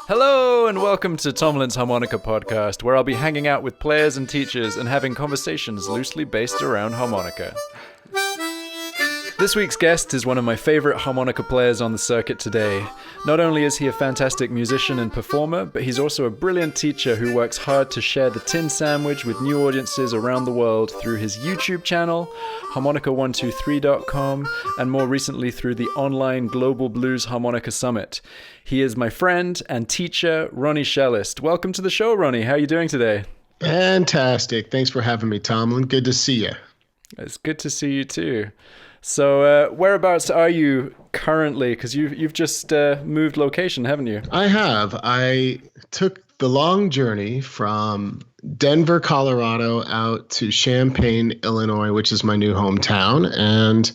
Hello and welcome to Tomlin's Harmonica podcast, where I'll be hanging out with players and teachers and having conversations loosely based around harmonica. This week's guest is one of my favorite harmonica players on the circuit today. Not only is he a fantastic musician and performer, but he's also a brilliant teacher who works hard to share the tin sandwich with new audiences around the world through his YouTube channel, harmonica123.com, and more recently through the online Global Blues Harmonica Summit. He is my friend and teacher, Ronnie Shellist. Welcome to the show, Ronnie. How are you doing today? Fantastic. Thanks for having me, Tomlin. Good to see you. It's good to see you too. So whereabouts are you currently? Because you've just moved location, haven't you? I have. I took the long journey from Denver, Colorado, out to Champaign, Illinois, which is my new hometown. And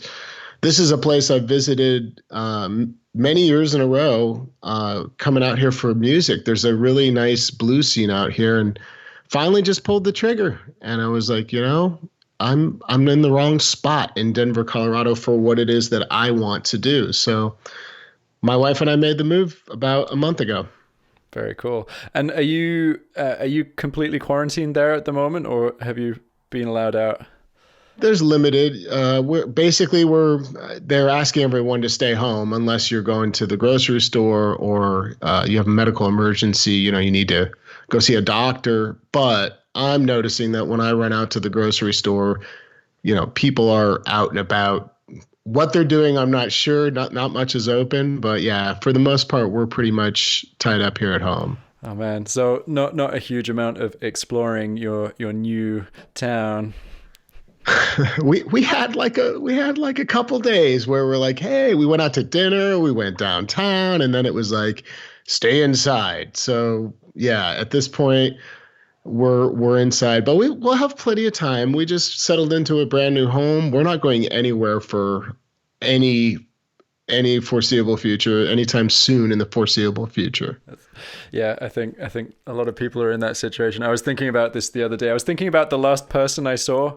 this is a place I've visited many years in a row, coming out here for music. There's a really nice blues scene out here, and finally just pulled the trigger. And I was like, I'm in the wrong spot in Denver, Colorado for what it is that I want to do. So my wife and I made the move about a month ago. Very cool. And are you completely quarantined there at the moment, or have you been allowed out? There's limited. They're asking everyone to stay home unless you're going to the grocery store or you have a medical emergency. You need to go see a doctor. But I'm noticing that when I run out to the grocery store, people are out and about. What they're doing, I'm not sure. Not much is open, but yeah, for the most part, we're pretty much tied up here at home. Oh man, so not a huge amount of exploring your new town. we had like a couple days where we're like, hey, we went out to dinner, we went downtown, and then it was like, stay inside. So yeah, at this point, we're inside, but we'll have plenty of time. We just settled into a brand new home. We're not going anywhere for any foreseeable future, anytime soon in the foreseeable future. Yeah, I think a lot of people are in that situation. I was thinking about this the other day. I was thinking about the last person I saw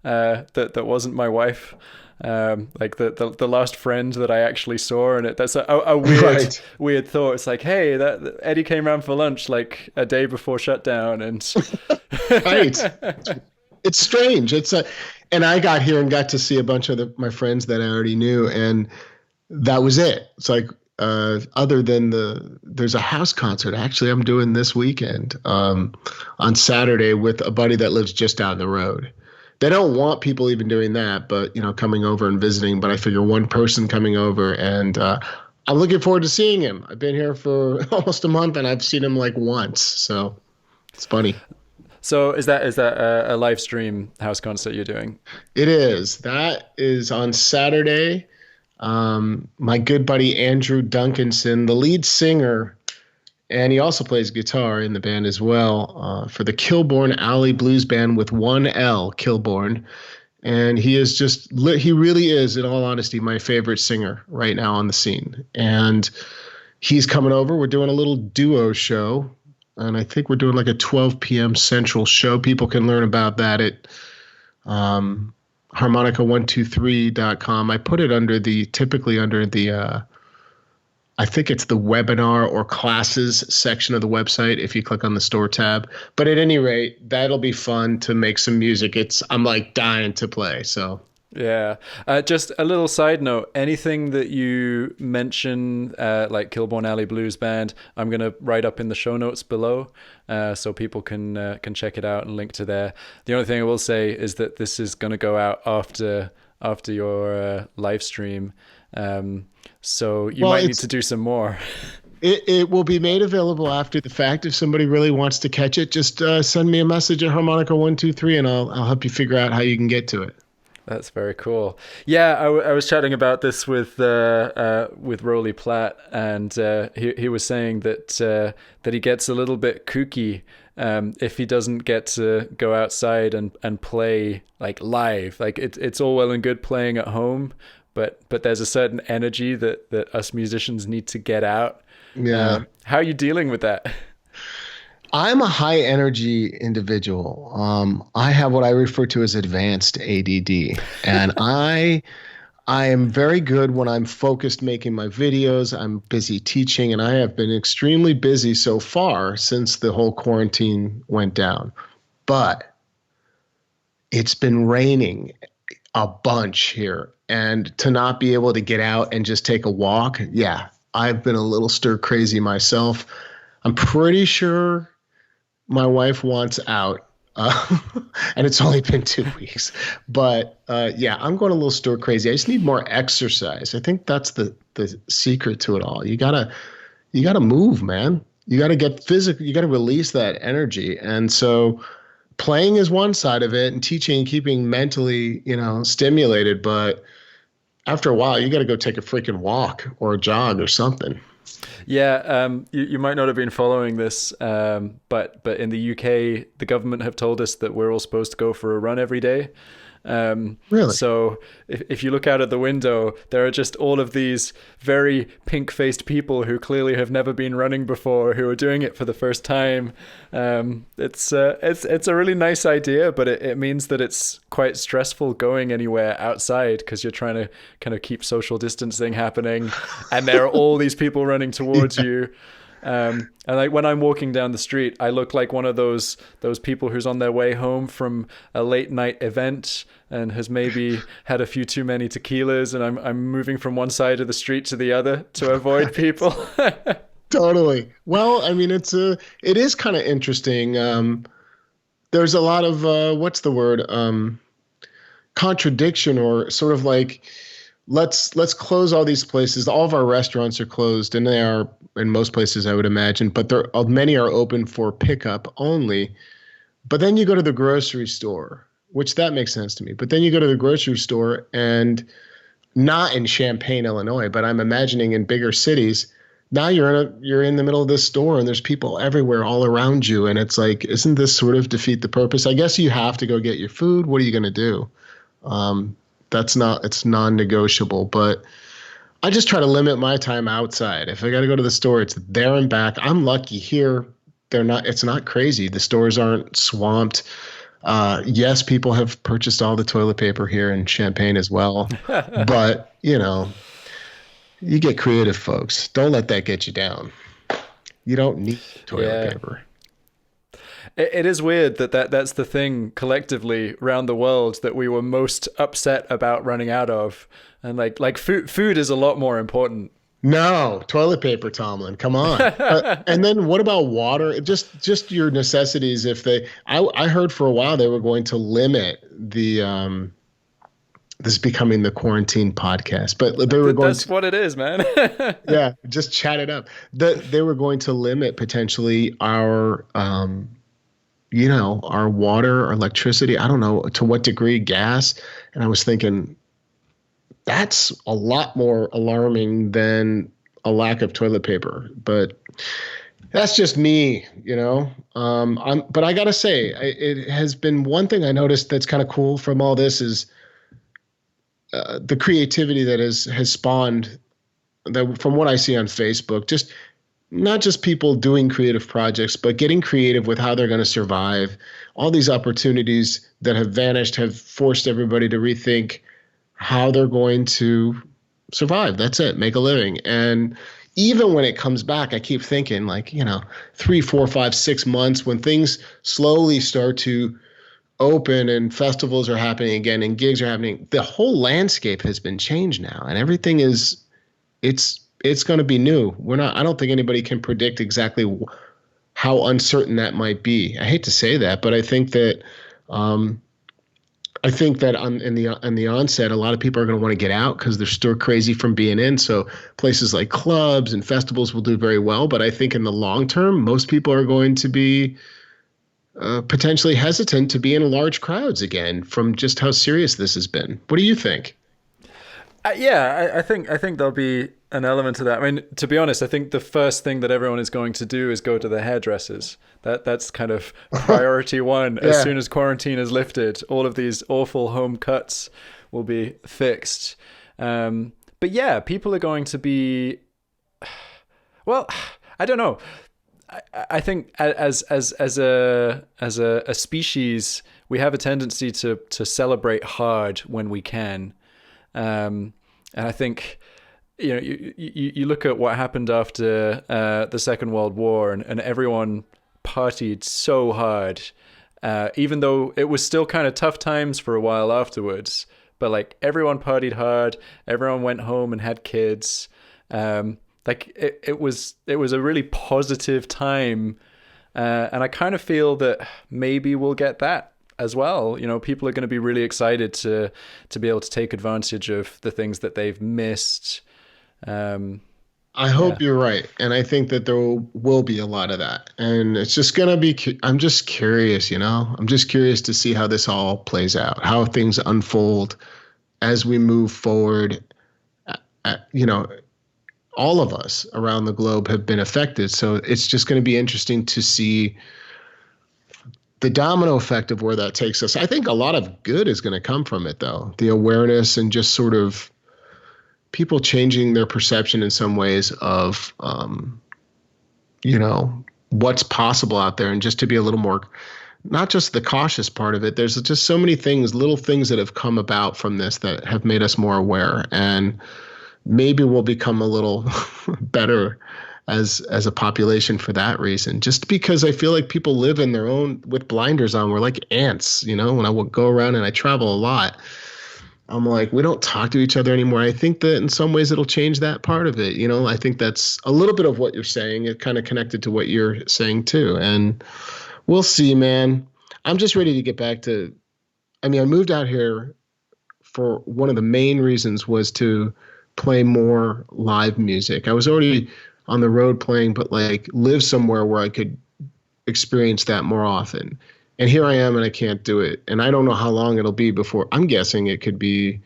that wasn't my wife. Like the last friend that I actually saw, and that's a weird thought. It's like, hey, that Eddie came around for lunch like a day before shutdown, and right. It's strange. And I got here and got to see a bunch of my friends that I already knew, and that was it. It's like other than there's a house concert actually I'm doing this weekend on Saturday with a buddy that lives just down the road. They don't want people even doing that, but, coming over and visiting. But I figure one person coming over, and I'm looking forward to seeing him. I've been here for almost a month, and I've seen him like once. So it's funny. So is that a live stream house concert you're doing? It is. That is on Saturday. My good buddy Andrew Duncanson, the lead singer, and he also plays guitar in the band as well, for the Kilbourne Alley Blues Band with one L, Kilbourne. And he really is, in all honesty, my favorite singer right now on the scene. And he's coming over. We're doing a little duo show, and I think we're doing like a 12 p.m. Central show. People can learn about that at harmonica123.com. I put it typically under the I think it's the webinar or classes section of the website if you click on the store tab. But at any rate, that'll be fun to make some music. I'm like dying to play. So yeah. Just a little side note, anything that you mention, like Kilbourne Alley Blues Band, I'm going to write up in the show notes below, so people can check it out and link to there. The only thing I will say is that this is going to go out after your live stream. So you might need to do some more. It will be made available after the fact. If somebody really wants to catch it, just send me a message at Harmonica123 and I'll help you figure out how you can get to it. That's very cool. Yeah, I was chatting about this with Rolly Platt, and he was saying that he gets a little bit kooky if he doesn't get to go outside and play like live. Like it's all well and good playing at home, but there's a certain energy that us musicians need to get out. Yeah. How are you dealing with that? I'm a high energy individual. I have what I refer to as advanced ADD, and I I am very good when I'm focused making my videos. I'm busy teaching, and I have been extremely busy so far since the whole quarantine went down. But it's been raining a bunch here, and to not be able to get out and just take a walk, yeah, I've been a little stir crazy myself. I'm pretty sure my wife wants out. Uh, and it's only been 2 weeks, but yeah, I'm going a little stir crazy. I just need more exercise. I think that's the secret to it all. You gotta move, man. You gotta get physical. You gotta release that energy. And so, playing is one side of it, and teaching and keeping mentally, stimulated. But after a while, you got to go take a freaking walk or a jog or something. Yeah, you might not have been following this, but in the UK, the government have told us that we're all supposed to go for a run every day. Really? So if you look out at the window, there are just all of these very pink-faced people who clearly have never been running before, who are doing it for the first time. It's a really nice idea, but it means that it's quite stressful going anywhere outside because you're trying to kind of keep social distancing happening, and there are all these people running towards you. And like when I'm walking down the street, I look like one of those people who's on their way home from a late night event and has maybe had a few too many tequilas, and I'm moving from one side of the street to the other to avoid people. Totally. Well, I mean, it is kind of interesting. There's a lot of what's the word? Contradiction, or sort of like, let's close all these places. All of our restaurants are closed, and they are in most places, I would imagine, but many are open for pickup only. But then you go to the grocery store, which that makes sense to me. But then you go to the grocery store, and not in Champaign, Illinois, but I'm imagining in bigger cities. Now you're in the middle of this store, and there's people everywhere all around you, and it's like, isn't this sort of defeat the purpose? I guess you have to go get your food. What are you going to do? It's non-negotiable, but I just try to limit my time outside. If I got to go to the store, it's there and back. I'm lucky here. It's not crazy. The stores aren't swamped. Yes, people have purchased all the toilet paper here in Champaign as well, but you get creative, folks. Don't let that get you down. You don't need toilet paper. It is weird that's the thing collectively around the world that we were most upset about running out of, and like food is a lot more important. No, toilet paper, Tomlin. Come on. And then what about water? Just your necessities. I heard for a while they were going to limit the this is becoming the quarantine podcast, but they were going. That's what it is, man. Yeah, just chat it up. They were going to limit potentially our our water, our electricity, I don't know to what degree, gas. And I was thinking, that's a lot more alarming than a lack of toilet paper. But that's just me, but I got to say, it has been one thing I noticed that's kind of cool from all this is the creativity that has spawned, that from what I see on Facebook, just not just people doing creative projects, but getting creative with how they're going to survive. All these opportunities that have vanished have forced everybody to rethink how they're going to survive. That's it, make a living. And even when it comes back, I keep thinking 3, 4, 5, 6 months when things slowly start to open and festivals are happening again and gigs are happening, the whole landscape has been changed now, and everything it's going to be new. I don't think anybody can predict exactly how uncertain that might be. I hate to say that, but I think that in the onset, a lot of people are going to want to get out because they're stir crazy from being in. So places like clubs and festivals will do very well. But I think in the long term, most people are going to be potentially hesitant to be in large crowds again from just how serious this has been. What do you think? I think there'll be an element to that. I mean, to be honest, I think the first thing that everyone is going to do is go to the hairdressers. That's kind of priority one. Yeah. As soon as quarantine is lifted, all of these awful home cuts will be fixed. But yeah, people are going to be. Well, I don't know. I think as a species, we have a tendency to celebrate hard when we can. And I think, you look at what happened after the Second World War, and everyone partied so hard, even though it was still kind of tough times for a while afterwards. But like everyone partied hard, everyone went home and had kids. Like it was a really positive time, and I kind of feel that maybe we'll get that as well. People are going to be really excited to be able to take advantage of the things that they've missed. I hope you're right. And I think that there will be a lot of that. And it's just going to be, I'm just curious, I'm just curious to see how this all plays out, how things unfold as we move forward. All of us around the globe have been affected. So it's just going to be interesting to see the domino effect of where that takes us. I think a lot of good is going to come from it, though. The awareness and just sort of people changing their perception in some ways of, what's possible out there, and just to be a little more, not just the cautious part of it. There's just so many things, little things that have come about from this that have made us more aware, and maybe we'll become a little better as a population for that reason. Just because I feel like people live in their own with blinders on. We're like ants, when I would go around and I travel a lot. I'm like, we don't talk to each other anymore. I think that in some ways it'll change that part of it. I think that's a little bit of what you're saying. It kind of connected to what you're saying too. And we'll see, man. I'm just ready to get back to, I moved out here for one of the main reasons was to play more live music. I was already on the road playing, but like live somewhere where I could experience that more often. And here I am and I can't do it. And I don't know how long it'll be before. I'm guessing it could be,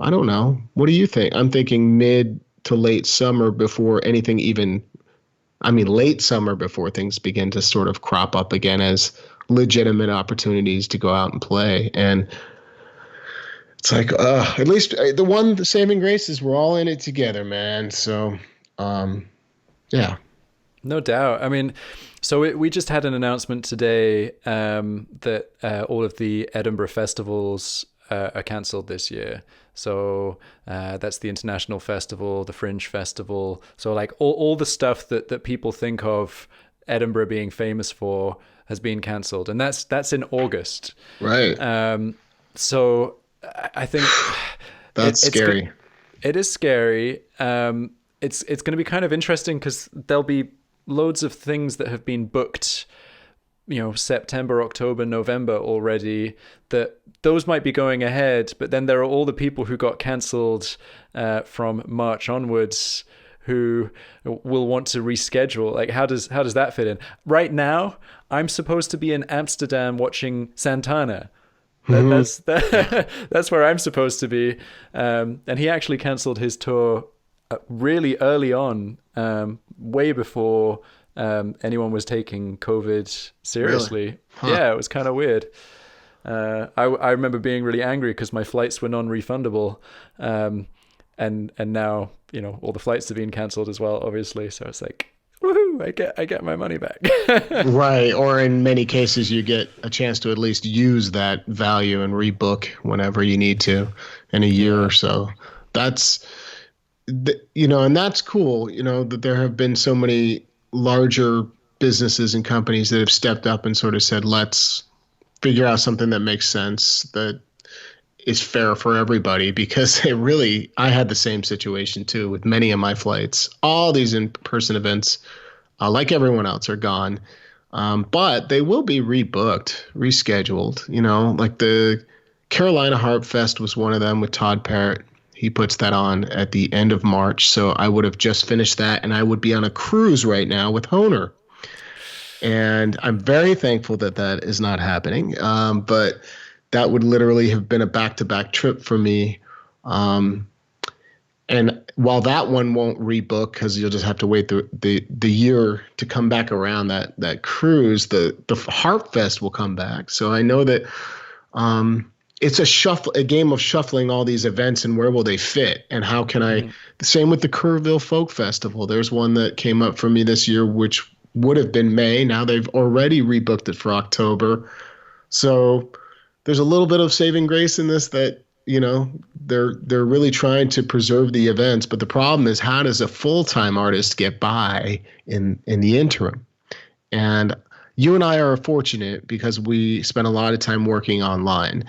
I don't know. What do you think? I'm thinking mid to late summer before anything late summer before things begin to sort of crop up again as legitimate opportunities to go out and play. And it's like, at least the saving grace is we're all in it together, man. So, yeah. No doubt. So we just had an announcement today that all of the Edinburgh festivals are cancelled this year. So that's the International Festival, the Fringe Festival. So like all the stuff that people think of Edinburgh being famous for has been cancelled, and that's in August. Right. So I think that's scary. It is scary. It's going to be kind of interesting because there'll be loads of things that have been booked, September, October, November already, that those might be going ahead, but then there are all the people who got cancelled from March onwards who will want to reschedule. Like, how does that fit in? Right now, I'm supposed to be in Amsterdam watching Santana. That's where I'm supposed to be. And he actually cancelled his tour really early on, way before anyone was taking COVID seriously. Really? Huh. Yeah, it was kind of weird. I remember being really angry because my flights were non-refundable, and now all the flights have been cancelled as well, obviously. So it's like, woohoo! I get my money back. Right, or in many cases, you get a chance to at least use that value and rebook whenever you need to in a year or so. That's and that's cool. That there have been so many larger businesses and companies that have stepped up and sort of said, let's figure out something that makes sense, that is fair for everybody, because I had the same situation too with many of my flights. All these in-person events, like everyone else, are gone. But they will be rebooked, rescheduled, like the Carolina Harp Fest was one of them with Todd Parrott. He puts that on at the end of March. So I would have just finished that, and I would be on a cruise right now with Honer. And I'm very thankful that is not happening. But that would literally have been a back-to-back trip for me. And while that one won't rebook because you'll just have to wait the year to come back around that cruise, the Harp Fest will come back. So I know that it's a game of shuffling all these events and where will they fit and how can the same with the Kerrville Folk Festival. There's one that came up for me this year, which would have been May. Now they've already rebooked it for October. So there's a little bit of saving grace in this that they're really trying to preserve the events, but the problem is, how does a full-time artist get by in the interim? And you and I are fortunate because we spend a lot of time working online.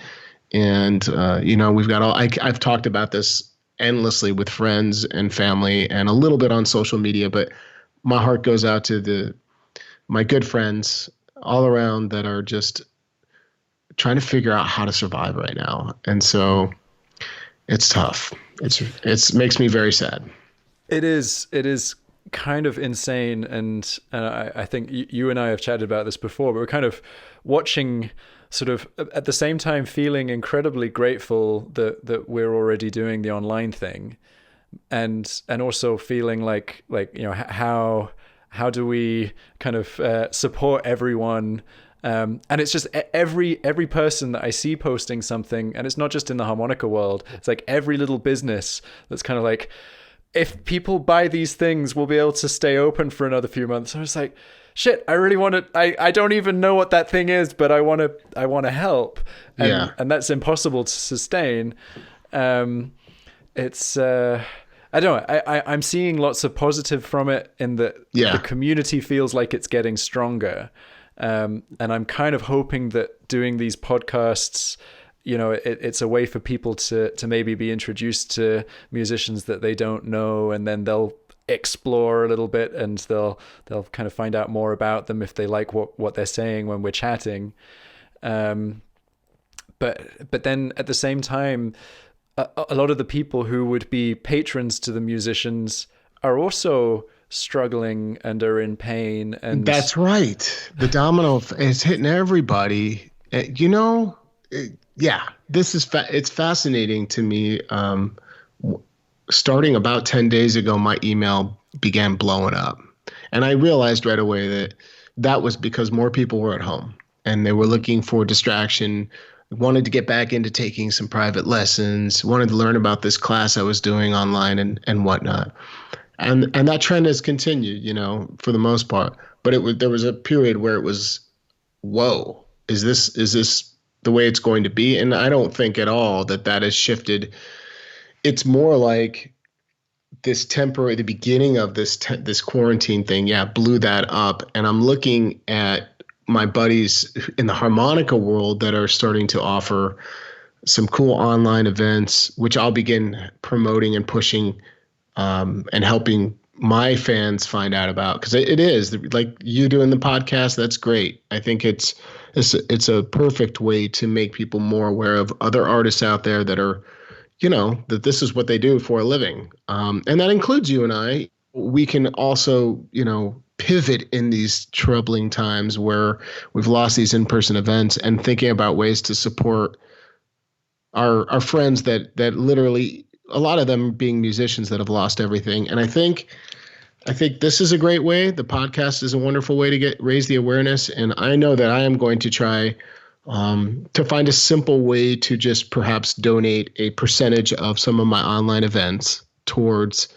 And, we've got I've talked about this endlessly with friends and family and a little bit on social media, but my heart goes out to my good friends all around that are just trying to figure out how to survive right now. And so it's tough. It makes me very sad. It is kind of insane, and I think you and I have chatted about this before, but we're kind of watching, sort of at the same time feeling incredibly grateful that we're already doing the online thing, and also feeling like how do we kind of support everyone. And it's just every person that I see posting something, and it's not just in the harmonica world, it's like every little business that's kind of like, if people buy these things, we'll be able to stay open for another few months. I was like, shit, I really want to, I don't even know what that thing is, but I want to help. And that's impossible to sustain. It's, I don't know. I'm seeing lots of positive from it in that the community feels like it's getting stronger. And I'm kind of hoping that doing these podcasts, it's a way for people to maybe be introduced to musicians that they don't know, and then they'll explore a little bit, and they'll kind of find out more about them if they like what they're saying when we're chatting. But then at the same time, a lot of the people who would be patrons to the musicians are also struggling and are in pain. And that's right. The domino is hitting everybody. This is it's fascinating to me. Starting about 10 days ago, my email began blowing up, and I realized right away that was because more people were at home and they were looking for distraction, wanted to get back into taking some private lessons, wanted to learn about this class I was doing online and whatnot. And that trend has continued, for the most part. But there was a period where it was, whoa, is this the way it's going to be? And I don't think at all that has shifted. It's more like the beginning of this quarantine thing, blew that up. And I'm looking at my buddies in the harmonica world that are starting to offer some cool online events, which I'll begin promoting and pushing, and helping my fans find out about, because it is like you doing the podcast. That's great. I think it's a perfect way to make people more aware of other artists out there that are, that this is what they do for a living. And that includes you and I. We can also, pivot in these troubling times where we've lost these in-person events, and thinking about ways to support our friends that literally, a lot of them being musicians that have lost everything. And I think this is a great way. The podcast is a wonderful way to raise the awareness. And I know that I am going to try to find a simple way to just perhaps donate a percentage of some of my online events towards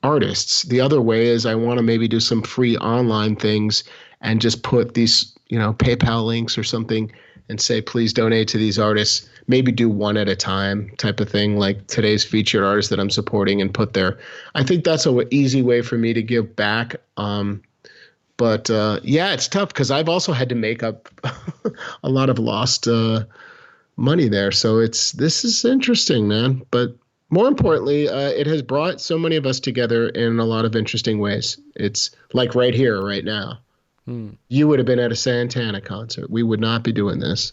artists. The other way is I want to maybe do some free online things and just put these, PayPal links or something and say, please donate to these artists. Maybe do one at a time type of thing, like today's featured artist that I'm supporting, and put there. I think that's an easy way for me to give back. But it's tough because I've also had to make up a lot of lost money there. So this is interesting, man. But more importantly, it has brought so many of us together in a lot of interesting ways. It's like right here, right now. You would have been at a Santana concert. We would not be doing this.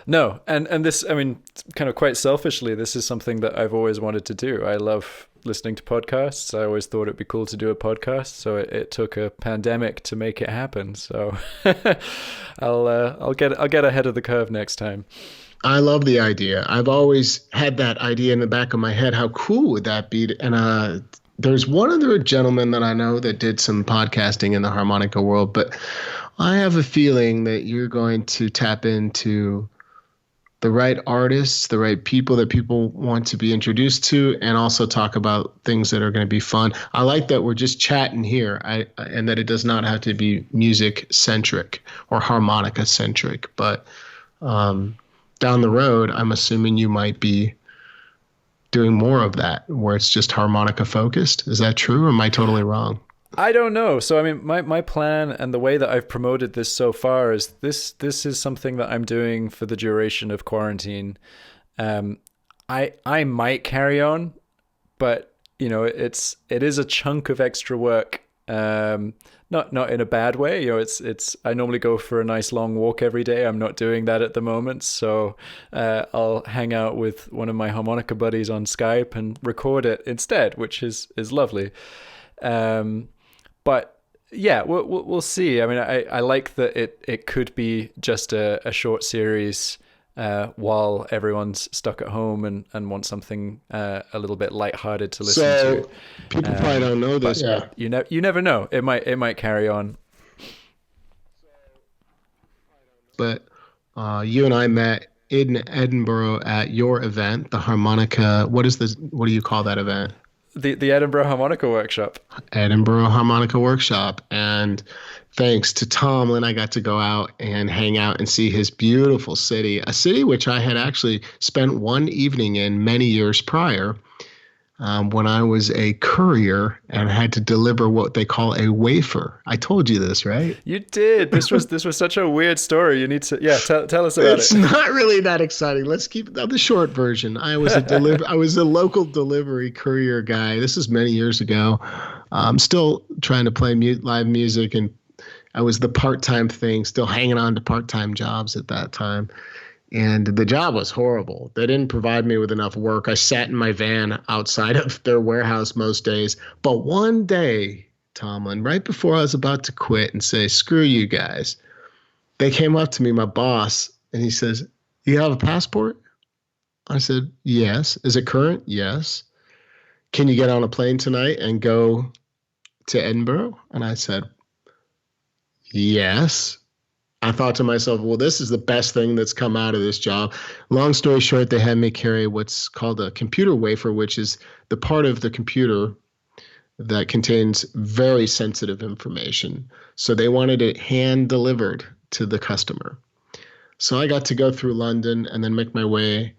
No, and this, I mean, kind of quite selfishly, this is something that I've always wanted to do. I love listening to podcasts. I always thought it'd be cool to do a podcast, so it took a pandemic to make it happen. So I'll get ahead of the curve next time. I love the idea. I've always had that idea in the back of my head. How cool would that be? And there's one other gentleman that I know that did some podcasting in the harmonica world, but I have a feeling that you're going to tap into the right artists, the right people that people want to be introduced to, and also talk about things that are going to be fun. I like that we're just chatting here, and that it does not have to be music centric or harmonica centric, but down the road, I'm assuming you might be doing more of that where it's just harmonica focused. Is that true, or am I totally wrong? I don't know. So I mean, my plan and the way that I've promoted this so far is this is something that I'm doing for the duration of quarantine. Um, I might carry on, but it is a chunk of extra work. Not in a bad way. It's I normally go for a nice long walk every day. I'm not doing that at the moment, so I'll hang out with one of my harmonica buddies on Skype and record it instead, which is lovely. But yeah, we'll see. I mean, I like that it could be just a short series while everyone's stuck at home and want something a little bit lighthearted to listen to. So people probably don't know this, but you never know. It might carry on. But you and I met in Edinburgh at your event, the Harmonica. What do you call that event? The Edinburgh Harmonica Workshop. Edinburgh Harmonica Workshop. And thanks to Tomlin, I got to go out and hang out and see his beautiful city, a city which I had actually spent one evening in many years prior, when I was a courier and had to deliver what they call a wafer. I told you this, right? You did. This was such a weird story. You need to tell us about it. It's not really that exciting. Let's keep the short version. I was a local delivery courier guy. This is many years ago. I'm still trying to play live music, and I was the part-time thing, still hanging on to part-time jobs at that time. And the job was horrible. They didn't provide me with enough work. I sat in my van outside of their warehouse most days. But one day, Tomlin, right before I was about to quit and say, screw you guys, they came up to me, my boss, and he says, you have a passport? I said, yes. Is it current? Yes. Can you get on a plane tonight and go to Edinburgh? And I said, yes. I thought to myself, well, this is the best thing that's come out of this job. Long story short, they had me carry what's called a computer wafer, which is the part of the computer that contains very sensitive information. So they wanted it hand delivered to the customer. So I got to go through London and then make my way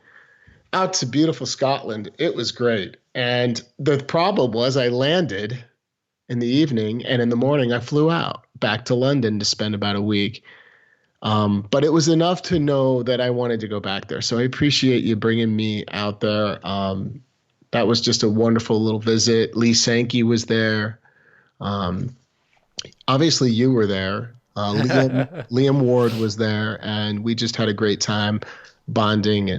out to beautiful Scotland. It was great. And the problem was I landed in the evening, and in the morning I flew out back to London to spend about a week. But it was enough to know that I wanted to go back there. So I appreciate you bringing me out there. That was just a wonderful little visit. Lee Sankey was there. Obviously you were there. Liam Ward was there, and we just had a great time bonding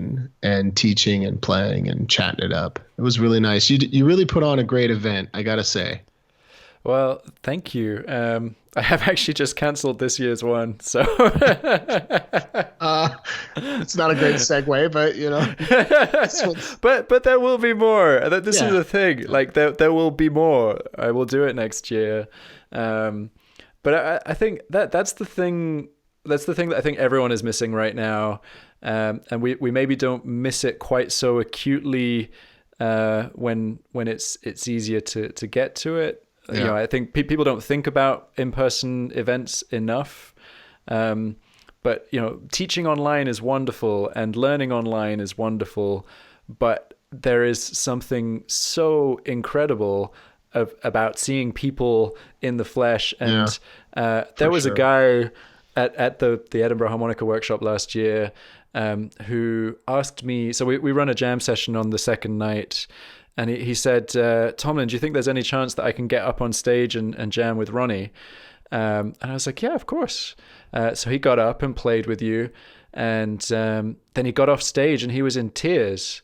and teaching and playing and chatting it up. It was really nice. You really put on a great event, I gotta say. Well, thank you. I have actually just cancelled this year's one, so it's not a great segue, but but there will be more. This is the thing. Like there will be more. I will do it next year. But I think that's the thing. That's the thing that I think everyone is missing right now, and we maybe don't miss it quite so acutely when it's easier to get to it. Yeah. I think people don't think about in-person events enough. But, teaching online is wonderful and learning online is wonderful. But there is something so incredible about seeing people in the flesh. And there was a guy at the Edinburgh Harmonica Workshop last year who asked me, so we run a jam session on the second night. And he said, Tomlin, do you think there's any chance that I can get up on stage and jam with Ronnie? And I was like, yeah, of course. So he got up and played with you. And then he got off stage and he was in tears.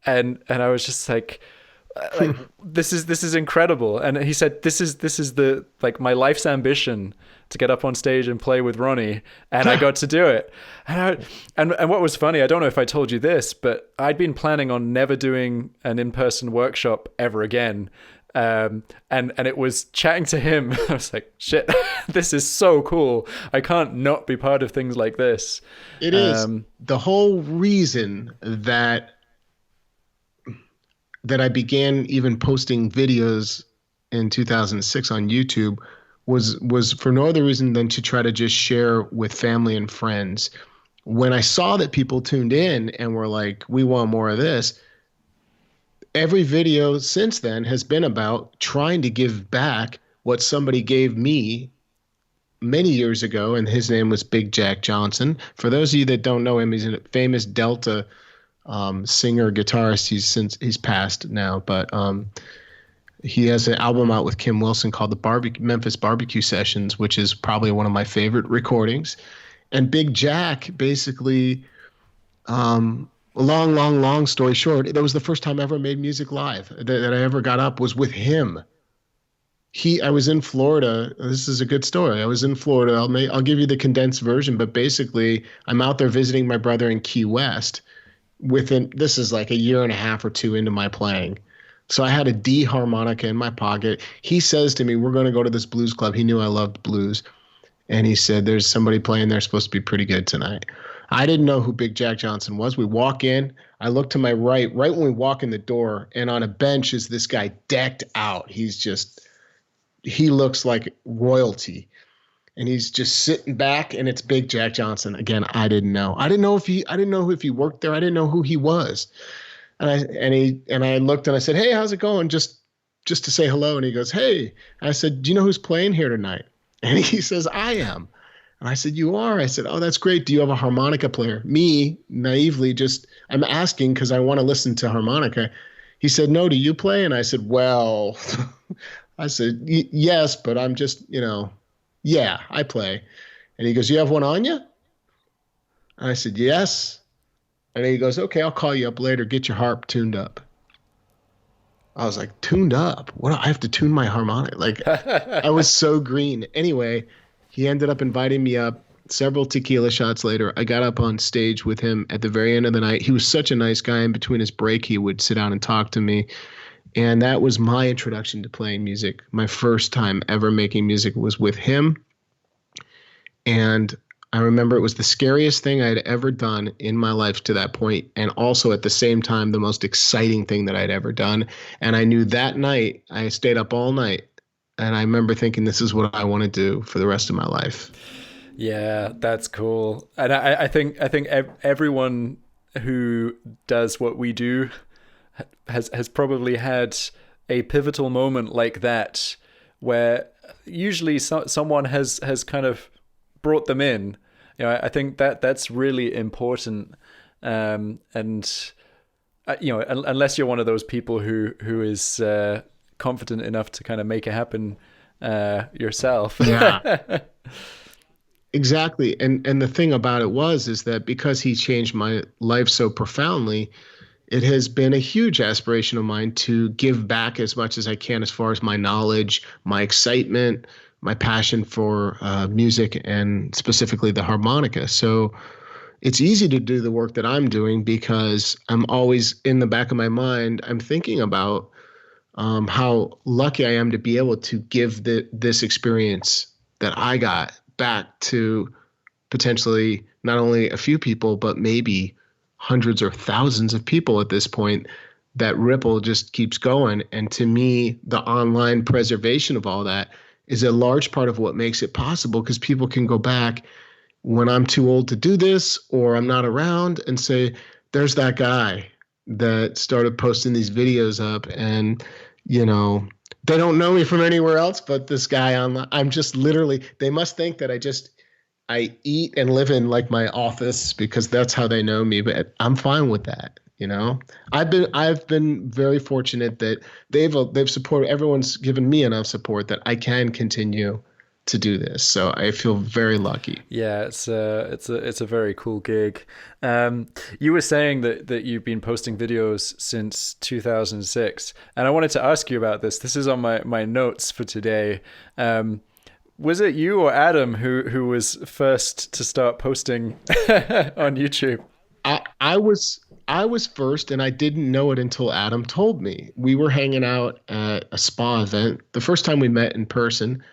And I was just like this is incredible. And he said, this is the my life's ambition, to get up on stage and play with Ronnie, and I got to do it. And what was funny, I don't know if I told you this, but I'd been planning on never doing an in-person workshop ever again. And it was chatting to him. I was like, shit, this is so cool. I can't not be part of things like this. It is the whole reason that I began even posting videos in 2006 on YouTube was for no other reason than to try to just share with family and friends when I saw that people tuned in and were like, we want more of this, every video since then has been about trying to give back what somebody gave me many years ago, and his name was Big Jack Johnson. For those of you that don't know him, he's a famous Delta singer, guitarist. He's passed now, but he has an album out with Kim Wilson called the Memphis Barbecue Sessions, which is probably one of my favorite recordings. And Big Jack basically, long story short, that was the first time I ever made music live that I ever got up was with him. I was in Florida. This is a good story. I was in Florida. I'll give you the condensed version, but basically I'm out there visiting my brother in Key West. This is like a year and a half or two into my playing. So I had a D harmonica in my pocket. He says to me, we're going to go to this blues club. He knew I loved blues. And he said, there's somebody playing there supposed to be pretty good tonight. I didn't know who Big Jack Johnson was. We walk in. I look to my right when we walk in the door, and on a bench is this guy decked out. He looks like royalty. And he's just sitting back, and it's Big Jack Johnson. Again, I didn't know. I didn't know if he worked there. I didn't know who he was. And I looked and I said, hey, how's it going? Just to say hello. And he goes, hey. I said, do you know who's playing here tonight? And he says, I am. And I said, you are? I said, oh, that's great. Do you have a harmonica player? Me, naively, I'm asking because I want to listen to harmonica. He said, no, do you play? And I said, well, yes, but I'm just, yeah, I play. And he goes, you have one on you? And I said, yes. And he goes, okay, I'll call you up later. Get your harp tuned up. I was like, tuned up? What? I have to tune my harmonica? Like, I was so green. Anyway, he ended up inviting me up. Several tequila shots later, I got up on stage with him at the very end of the night. He was such a nice guy. In between his break, he would sit down and talk to me. And that was my introduction to playing music. My first time ever making music was with him. And I remember it was the scariest thing I had ever done in my life to that point, and also at the same time, the most exciting thing that I'd ever done. And I knew that night, I stayed up all night, and I remember thinking, this is what I want to do for the rest of my life. Yeah, that's cool. And I think everyone who does what we do has probably had a pivotal moment like that, where usually someone has kind of brought them in. I think that's really important. And unless you're one of those people who is confident enough to kind of make it happen yourself. Yeah. Exactly. And the thing about it is that because he changed my life so profoundly, it has been a huge aspiration of mine to give back as much as I can as far as my knowledge, my excitement, my passion for music, and specifically the harmonica. So it's easy to do the work that I'm doing because I'm always in the back of my mind, I'm thinking about how lucky I am to be able to give this experience that I got back to potentially not only a few people, but maybe hundreds or thousands of people at this point. That ripple just keeps going. And to me, the online preservation of all that is a large part of what makes it possible, because people can go back when I'm too old to do this or I'm not around and say, there's that guy that started posting these videos up, and, they don't know me from anywhere else, but this guy online, I'm just literally, they must think that I eat and live in like my office because that's how they know me, but I'm fine with that. I've been very fortunate that they've supported, everyone's given me enough support that I can continue to do this. So I feel very lucky. Yeah, it's a very cool gig. You were saying that you've been posting videos since 2006, and I wanted to ask you about this. This is on my notes for today. Was it you or Adam who was first to start posting on YouTube? I was first, and I didn't know it until Adam told me. We were hanging out at a spa event, the first time we met in person,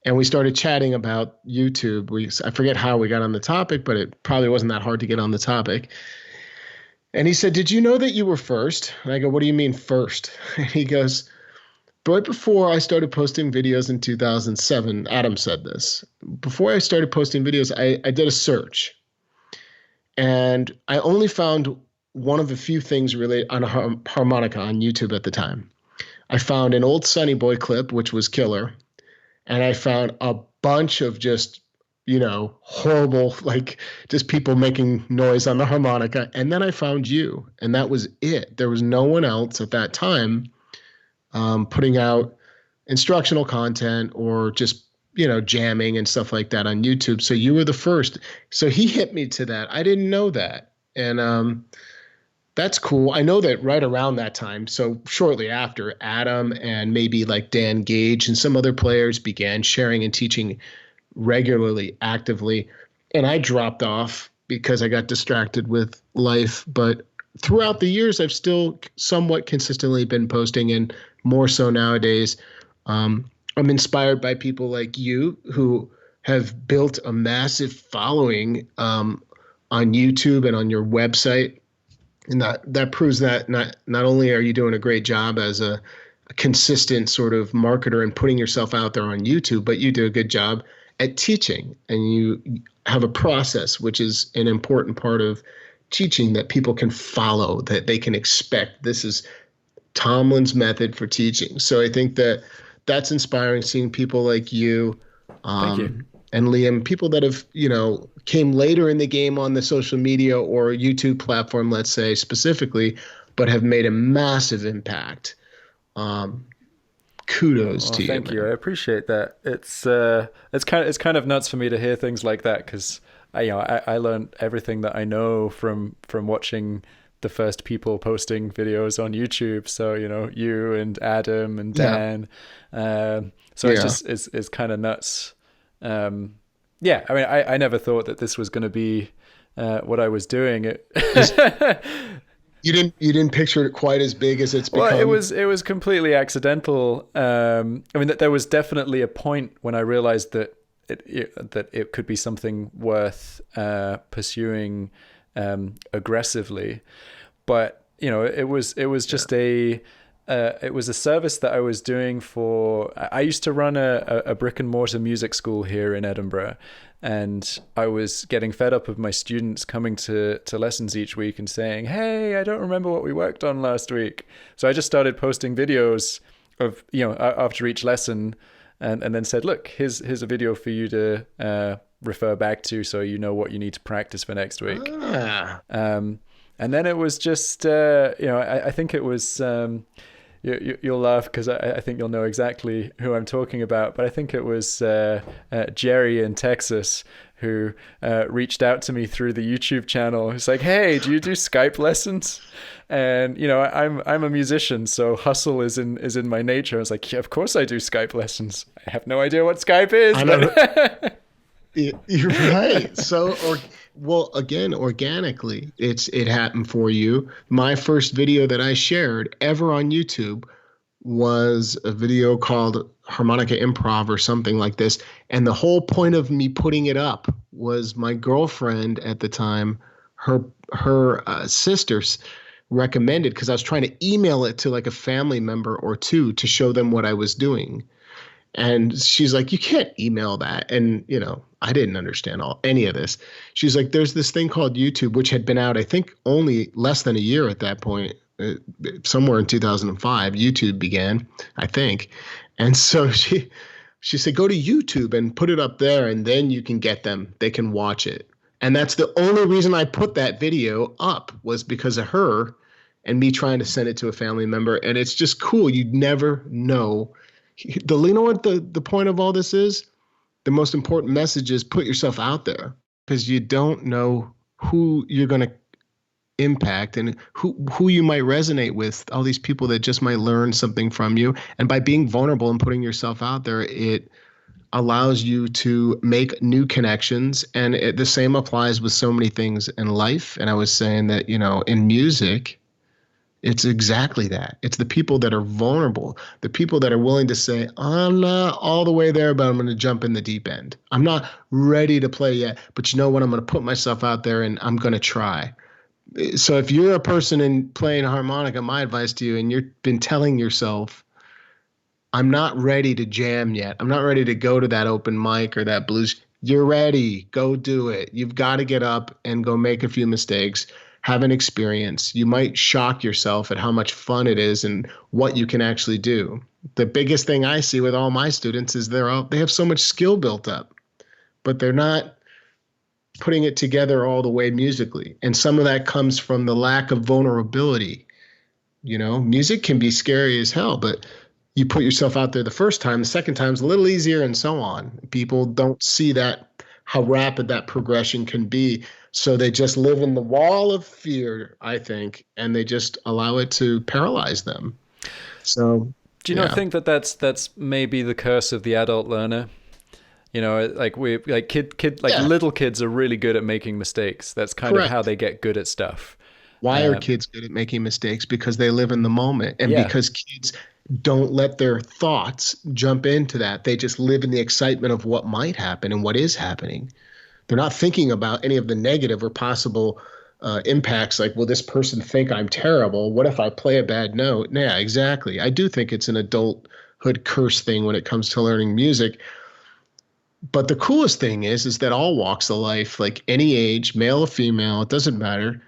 and we started chatting about YouTube. I forget how we got on the topic, but it probably wasn't that hard to get on the topic. And he said, did you know that you were first? And I go, what do you mean first? And he goes, right before I started posting videos in 2007, Adam said this. Before I started posting videos, I did a search. And I only found one of the few things related on a harmonica on YouTube at the time. I found an old Sonny Boy clip, which was killer. And I found a bunch of just, horrible, like just people making noise on the harmonica. And then I found you, and that was it. There was no one else at that time putting out instructional content or just, jamming and stuff like that on YouTube. So you were the first. So he hit me to that. I didn't know that. And that's cool. I know that right around that time, so shortly after, Adam and maybe like Dan Gage and some other players began sharing and teaching regularly, actively. And I dropped off because I got distracted with life. But throughout the years, I've still somewhat consistently been posting, and more so nowadays. I'm inspired by people like you who have built a massive following on YouTube and on your website. And that proves that not only are you doing a great job as a consistent sort of marketer and putting yourself out there on YouTube, but you do a good job at teaching, and you have a process, which is an important part of teaching that people can follow, that they can expect. This is Tomlin's method for teaching. So I think that's inspiring, seeing people like you. Thank you. And Liam, people that have, came later in the game on the social media or YouTube platform, let's say specifically, but have made a massive impact. Kudos to you. Thank you. I appreciate that. It's kind of nuts for me to hear things like that, because I learned everything that I know from watching the first people posting videos on YouTube. So you and Adam and Dan. It's kind of nuts. I mean, I never thought that this was going to be what I was doing. You didn't picture it quite as big as it's become. Well, it was completely accidental. I mean, that there was definitely a point when I realized that it could be something worth pursuing aggressively. But it was just it was a service that I was doing for. I used to run a brick and mortar music school here in Edinburgh, and I was getting fed up of my students coming to lessons each week and saying, "Hey, I don't remember what we worked on last week." So I just started posting videos of after each lesson, and then said, "Look, here's a video for you to refer back to, so you know what you need to practice for next week." And then it was just I think it was. You'll laugh because I think you'll know exactly who I'm talking about. But I think it was Jerry in Texas who reached out to me through the YouTube channel. He's like, "Hey, do you do Skype lessons?" And I'm a musician, so hustle is in my nature. I was like, "Yeah, of course I do Skype lessons. I have no idea what Skype is." I know. You're right. So, again, organically, it happened for you. My first video that I shared ever on YouTube was a video called Harmonica Improv or something like this. And the whole point of me putting it up was my girlfriend at the time, her sisters recommended, because I was trying to email it to like a family member or two to show them what I was doing. And she's like, "You can't email that." And, I didn't understand any of this. She's like, "There's this thing called YouTube," which had been out, I think, only less than a year at that point. Somewhere in 2005, YouTube began, I think. And so she said, "Go to YouTube and put it up there, and then you can get them. They can watch it." And that's the only reason I put that video up, was because of her and me trying to send it to a family member. And it's just cool. You never know. You know what the point of all this is? The most important message is put yourself out there, because you don't know who you're going to impact and who you might resonate with, all these people that just might learn something from you. And by being vulnerable and putting yourself out there, it allows you to make new connections. And the same applies with so many things in life. And I was saying that, in music, it's exactly that. It's the people that are vulnerable, the people that are willing to say, "I'm not all the way there, but I'm going to jump in the deep end. I'm not ready to play yet, but you know what? I'm going to put myself out there and I'm going to try." So if you're a person in playing harmonica, my advice to you, and you've been telling yourself, "I'm not ready to jam yet. I'm not ready to go to that open mic or that blues," You're ready. Go do it. You've got to get up and go make a few mistakes, have an experience. You might shock yourself at how much fun it is and what you can actually do. The biggest thing I see with all my students is they have so much skill built up, but they're not putting it together all the way musically. And some of that comes from the lack of vulnerability. Music can be scary as hell, but you put yourself out there the first time, the second time's a little easier, and so on. People don't see that, how rapid that progression can be. So they just live in the wall of fear, I think, and they just allow it to paralyze them. So do you not think that that's maybe the curse of the adult learner? Like little kids are really good at making mistakes. That's kind of how they get good at stuff. Why are kids good at making mistakes? Because they live in the moment, and because kids don't let their thoughts jump into that. They just live in the excitement of what might happen and what is happening. They're not thinking about any of the negative or possible impacts, like, will this person think I'm terrible? What if I play a bad note? Yeah, exactly. I do think it's an adulthood curse thing when it comes to learning music. But the coolest thing is that all walks of life, like any age, male or female, it doesn't matter.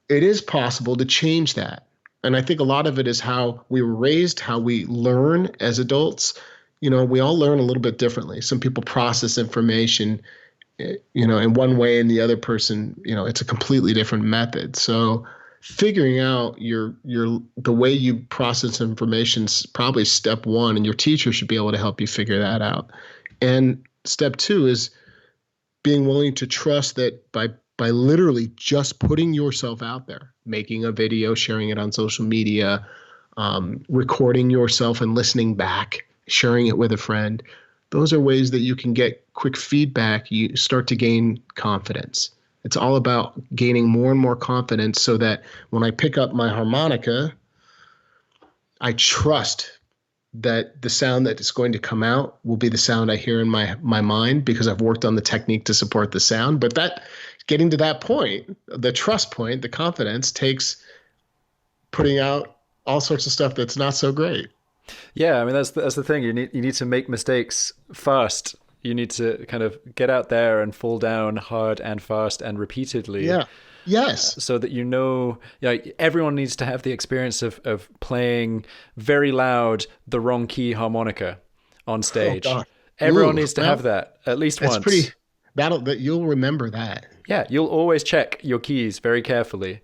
It is possible to change that. And I think a lot of it is how we were raised, how we learn as adults. We all learn a little bit differently. Some people process information, in one way, and the other person, it's a completely different method. So figuring out the way you process information is probably step one, and your teacher should be able to help you figure that out. And step two is being willing to trust that by literally just putting yourself out there, making a video, sharing it on social media, recording yourself and listening back, sharing it with a friend. Those are ways that you can get quick feedback. You start to gain confidence. It's all about gaining more and more confidence so that when I pick up my harmonica, I trust that the sound that is going to come out will be the sound I hear in my mind, because I've worked on the technique to support the sound. But getting to that point, the trust point, the confidence, takes putting out all sorts of stuff that's not so great. Yeah, I mean, that's the thing. You need to make mistakes fast. You need to kind of get out there and fall down hard and fast and repeatedly. Yeah. Yes. So that everyone needs to have the experience of playing very loud the wrong key harmonica on stage. Oh, God. Everyone needs to have that at least once. You'll remember that. Yeah, you'll always check your keys very carefully.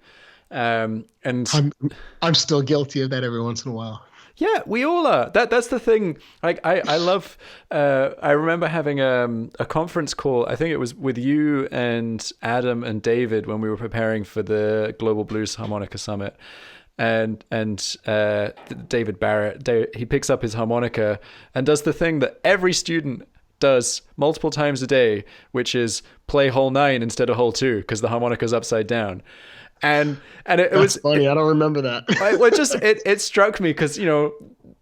And I'm still guilty of that every once in a while. Yeah, we all are. That's the thing. Like I love. I remember having a conference call. I think it was with you and Adam and David when we were preparing for the Global Blues Harmonica Summit, and David Barrett. He picks up his harmonica and does the thing that every student does multiple times a day, which is play hole 9 instead of hole 2 because the harmonica's upside down. And it was funny. I don't remember that. It struck me because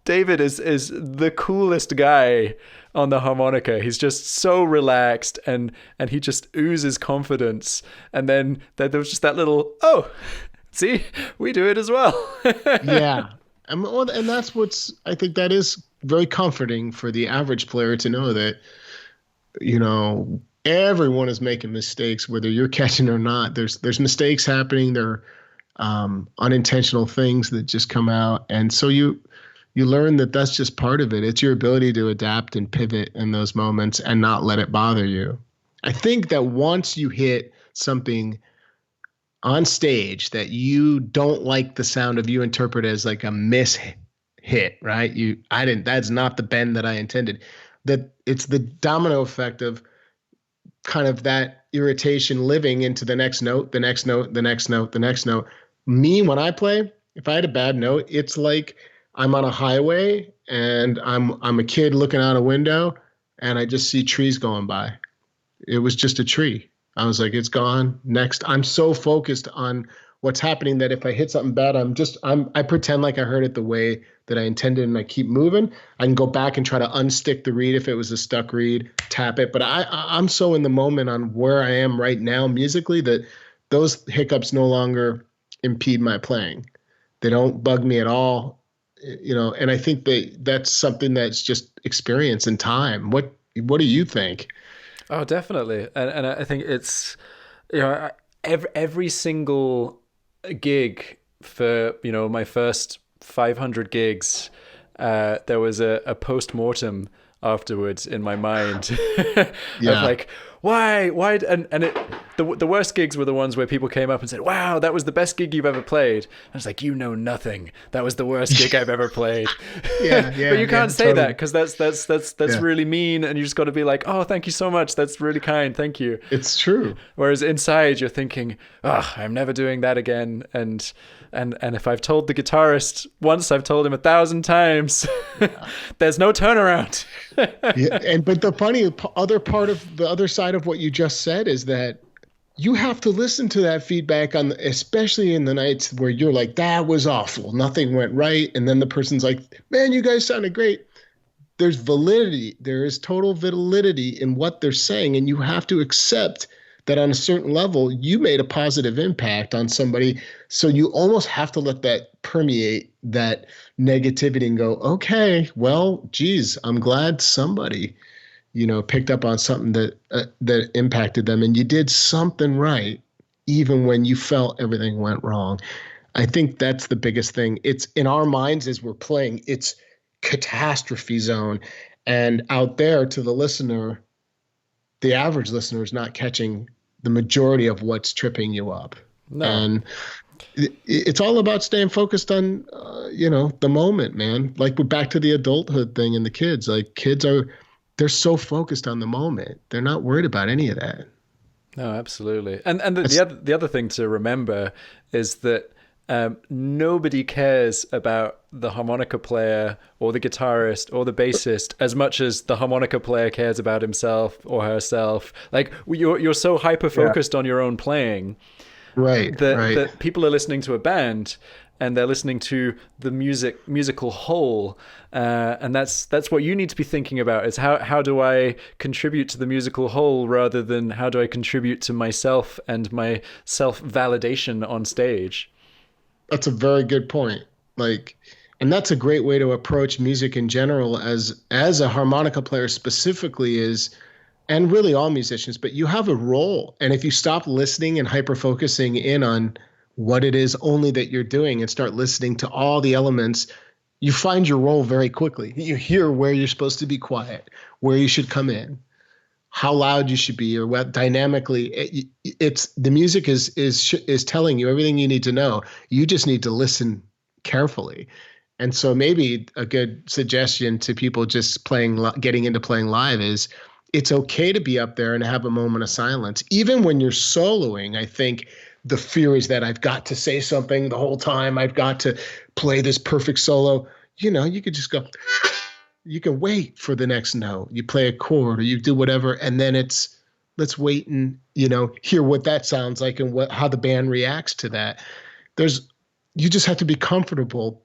David is the coolest guy on the harmonica. He's just so relaxed and he just oozes confidence. And then there was just that little see, we do it as well. Yeah, and that's I think that is very comforting for the average player to know that everyone is making mistakes, whether you're catching or not. There's mistakes happening. There are unintentional things that just come out. And so you learn that that's just part of it. It's your ability to adapt and pivot in those moments and not let it bother you. I think that once you hit something on stage that you don't like the sound of, you interpret as like a hit, right? That's not the bend that I intended. That it's the domino effect of kind of that irritation living into the next note, the next note, the next note, the next note. Me, when I play, if I had a bad note, it's like I'm on a highway and I'm a kid looking out a window and I just see trees going by. It was just a tree. I was like, it's gone. Next. I'm so focused on what's happening that if I hit something bad, I pretend like I heard it the way that I intended and I keep moving. I can go back and try to unstick the reed if it was a stuck reed, tap it. But I'm so in the moment on where I am right now musically that those hiccups no longer impede my playing. They don't bug me at all, and I think that's something that's just experience and time. What do you think? Oh, definitely. And I think it's, every single gig for, my first 500 gigs, there was a post-mortem afterwards in my mind of Yeah. like, why, and the worst gigs were the ones where people came up and said, wow, that was the best gig you've ever played. I was like, you know nothing. That was the worst gig I've ever played. Yeah, But you can't say totally. that, because that's Yeah. really mean, and you just got to be like, oh, thank you so much. That's really kind. Thank you. It's true. Whereas inside you're thinking, oh, I'm never doing that again. And if I've told the guitarist once, I've told him 1,000 times. There's no turnaround. Yeah, but the other side of what you just said is that you have to listen to that feedback especially in the nights where you're like, that was awful, nothing went right, and then the person's like, man, you guys sounded great. There's validity. There is total validity in what they're saying, and you have to accept that on a certain level, you made a positive impact on somebody. So you almost have to let that permeate that negativity and go, okay, well, geez, I'm glad somebody, picked up on something that impacted them, and you did something right, even when you felt everything went wrong. I think that's the biggest thing. It's in our minds as we're playing, it's catastrophe zone. And out there to the listener, the average listener is not catching the majority of what's tripping you up. No. And it's all about staying focused on, the moment, man. Like we're back to the adulthood thing and the kids. Like they're so focused on the moment. They're not worried about any of that. No, absolutely. And the other thing to remember is that nobody cares about the harmonica player or the guitarist or the bassist as much as the harmonica player cares about himself or herself. Like you're so hyper focused on your own playing, Right. that people are listening to a band and they're listening to the musical whole, and that's what you need to be thinking about, is how do I contribute to the musical whole rather than how do I contribute to myself and my self-validation on stage. That's a very good point. And that's a great way to approach music in general as a harmonica player specifically and really all musicians, but you have a role. And if you stop listening and hyper focusing in on what it is only that you're doing and start listening to all the elements, you find your role very quickly. You hear where you're supposed to be quiet, where you should come in, how loud you should be, or what dynamically it's the music is telling you everything you need to know. You just need to listen carefully. And so maybe a good suggestion to people just getting into playing live is it's okay to be up there and have a moment of silence. Even when you're soloing, I think the fear is that I've got to say something the whole time. I've got to play this perfect solo. You could just go, you can wait for the next note. You play a chord or you do whatever. And then let's wait and, hear what that sounds like and how the band reacts to that. You just have to be comfortable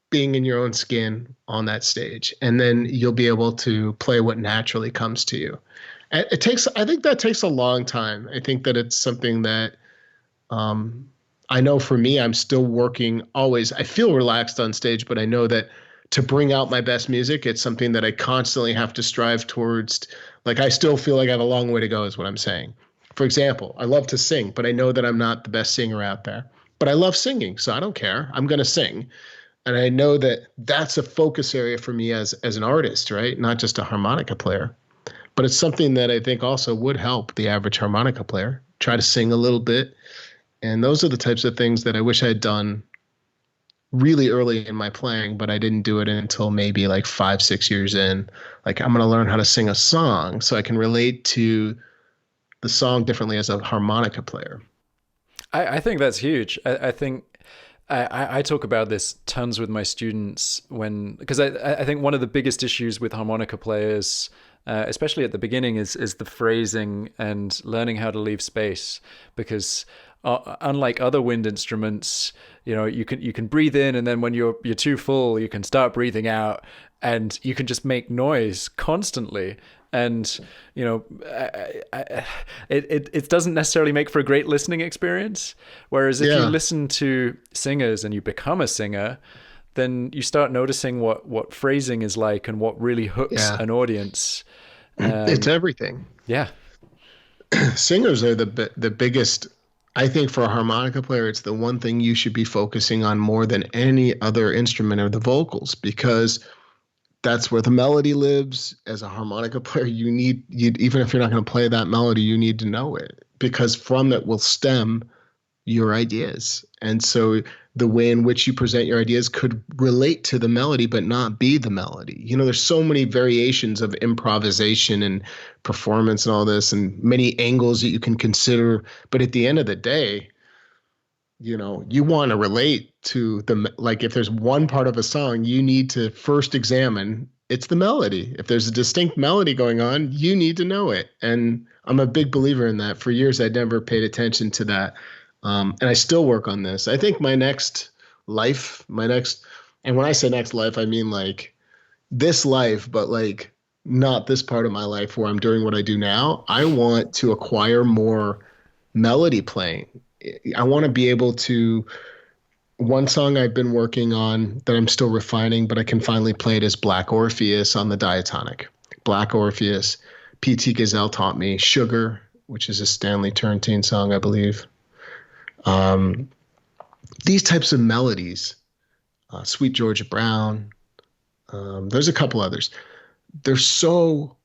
being in your own skin on that stage. And then you'll be able to play what naturally comes to you. I think that takes a long time. I think that it's something that, I know for me, I'm still working always. I feel relaxed on stage, but I know that to bring out my best music, it's something that I constantly have to strive towards. Like, I still feel like I have a long way to go is what I'm saying. For example, I love to sing, but I know that I'm not the best singer out there, but I love singing. So I don't care. I'm going to sing. And I know that that's a focus area for me as an artist, right? Not just a harmonica player, but it's something that I think also would help the average harmonica player try to sing a little bit. And those are the types of things that I wish I had done really early in my playing, but I didn't do it until maybe like 5-6 years in. Like, I'm going to learn how to sing a song so I can relate to the song differently as a harmonica player. I think that's huge. I think I talk about this tons with my students because I think one of the biggest issues with harmonica players, especially at the beginning, is the phrasing and learning how to leave space. Because unlike other wind instruments, you can breathe in, and then when you're too full, you can start breathing out, and you can just make noise constantly. And it doesn't necessarily make for a great listening experience. Whereas if you listen to singers and you become a singer, then you start noticing what phrasing is like and what really hooks an audience. It's everything. Yeah. Singers are the biggest. I think for a harmonica player, it's the one thing you should be focusing on more than any other instrument are the vocals, because that's where the melody lives. As a harmonica player, you even if you're not going to play that melody, you need to know it, because from it will stem your ideas. And so the way in which you present your ideas could relate to the melody, but not be the melody. There's so many variations of improvisation and performance and all this, and many angles that you can consider. But at the end of the day, you want to relate to like if there's one part of a song, you need to first examine it's the melody. If there's a distinct melody going on, you need to know it. And I'm a big believer in that. For years, I'd never paid attention to that. And I still work on this. I think my next life, and when I say next life, I mean like this life, but like not this part of my life where I'm doing what I do now. I want to acquire more melody playing. I want to be able to, one song I've been working on that I'm still refining, but I can finally play it, is Black Orpheus on the diatonic. Black Orpheus, P.T. Gazelle taught me. Sugar, which is a Stanley Turrentine song, I believe. These types of melodies, Sweet Georgia Brown, there's a couple others. They're so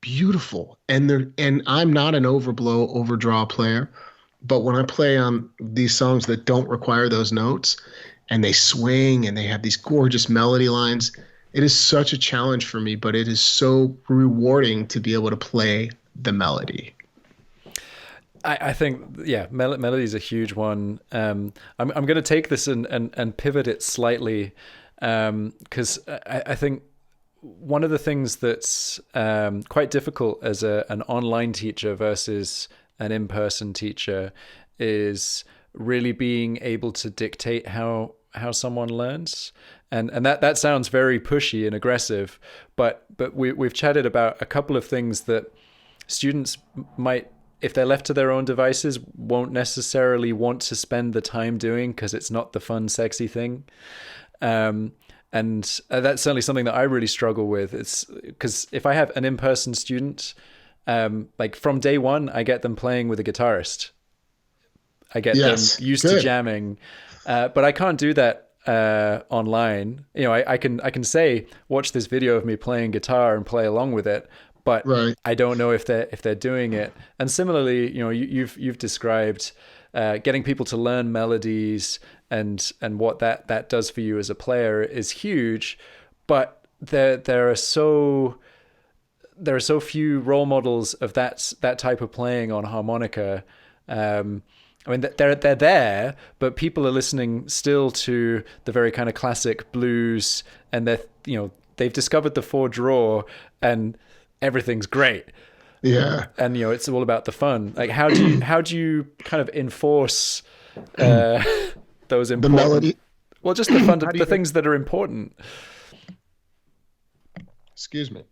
beautiful, and I'm not an overdraw player, but when I play on these songs that don't require those notes, and they swing and they have these gorgeous melody lines, it is such a challenge for me, but it is so rewarding to be able to play the melody. I think, yeah, melody is a huge one. I'm going to take this and pivot it slightly, because I think one of the things that's quite difficult as an online teacher versus an in-person teacher is really being able to dictate how someone learns. And that sounds very pushy and aggressive, but we've chatted about a couple of things that students might, if they're left to their own devices, won't necessarily want to spend the time doing because it's not the fun, sexy thing. And that's certainly something that I really struggle with. It's because if I have an in-person student, like from day one, I get them playing with a guitarist. I get them used to jamming, but I can't do that online. I can say, watch this video of me playing guitar and play along with it, but I don't know if they're doing it. And similarly, you've described getting people to learn melodies and what that does for you as a player is huge. But there are so few role models of that type of playing on harmonica. I mean, they're there, but people are listening still to the very kind of classic blues, and they've discovered the 4-draw and everything's great. Yeah. And it's all about the fun. Like how do you kind of enforce those important, the melody? Well, just the fun, the things that are important. Excuse me.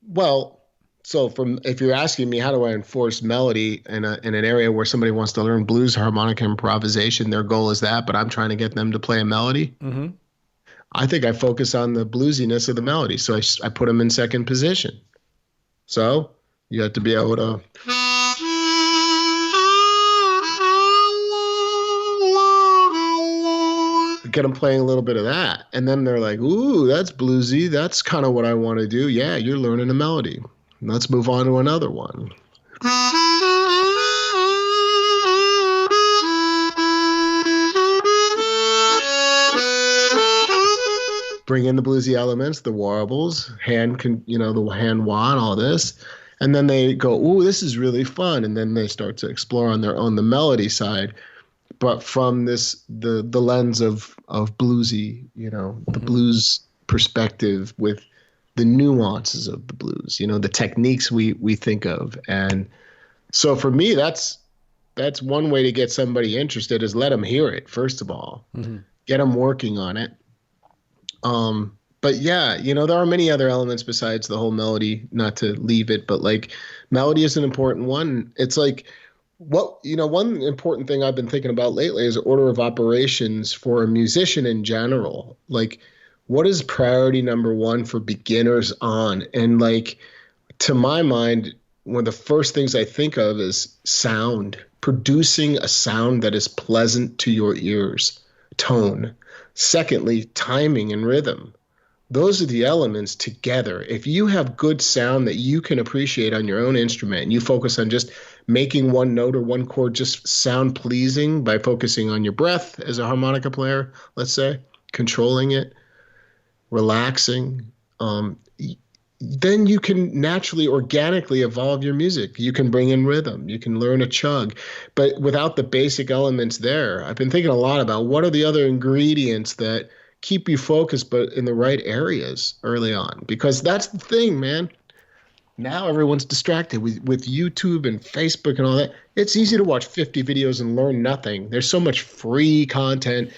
Well, so if you're asking me how do I enforce melody in an area where somebody wants to learn blues, harmonica, improvisation, their goal is that, but I'm trying to get them to play a melody. Mm-hmm. I think I focus on the bluesiness of the melody. So I put them in second position. So you have to be able to get them playing a little bit of that. And then they're like, ooh, that's bluesy. That's kind of what I want to do. Yeah, you're learning a melody. Let's move on to another one. Bring in the bluesy elements, the warbles, the hand wah and all this. And then they go, ooh, this is really fun. And then they start to explore on their own the melody side, but from the lens of bluesy, the blues perspective with the nuances of the blues, the techniques we think of. And so for me, that's one way to get somebody interested, is let them hear it, first of all. Mm-hmm. Get them working on it. But yeah, there are many other elements besides the whole melody, not to leave it, but like melody is an important one. It's like one important thing I've been thinking about lately is order of operations for a musician in general. Like what is priority number one for beginners on? And like, to my mind, one of the first things I think of is sound, producing a sound that is pleasant to your ears, tone. Secondly, timing and rhythm. Those are the elements together. If you have good sound that you can appreciate on your own instrument and you focus on just making one note or one chord just sound pleasing by focusing on your breath as a harmonica player, let's say, controlling it, relaxing, then you can naturally, organically evolve your music. You can bring in rhythm. You can learn a chug. But without the basic elements there, I've been thinking a lot about what are the other ingredients that keep you focused, but in the right areas early on. Because that's the thing, man. Now everyone's distracted with YouTube and Facebook and all that. It's easy to watch 50 videos and learn nothing. There's so much free content.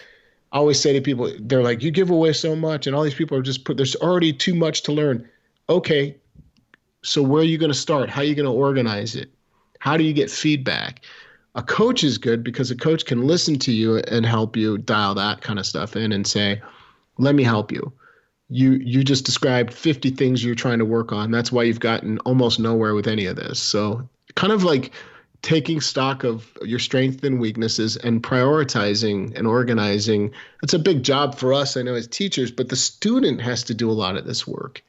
I always say to people, they're like, you give away so much, and all these people are there's already too much to learn. Okay, so where are you going to start? How are you going to organize it? How do you get feedback? A coach is good because a coach can listen to you and help you dial that kind of stuff in and say, let me help you. You just described 50 things you're trying to work on. That's why you've gotten almost nowhere with any of this. So kind of like taking stock of your strengths and weaknesses and prioritizing and organizing. It's a big job for us, I know, as teachers, but the student has to do a lot of this work.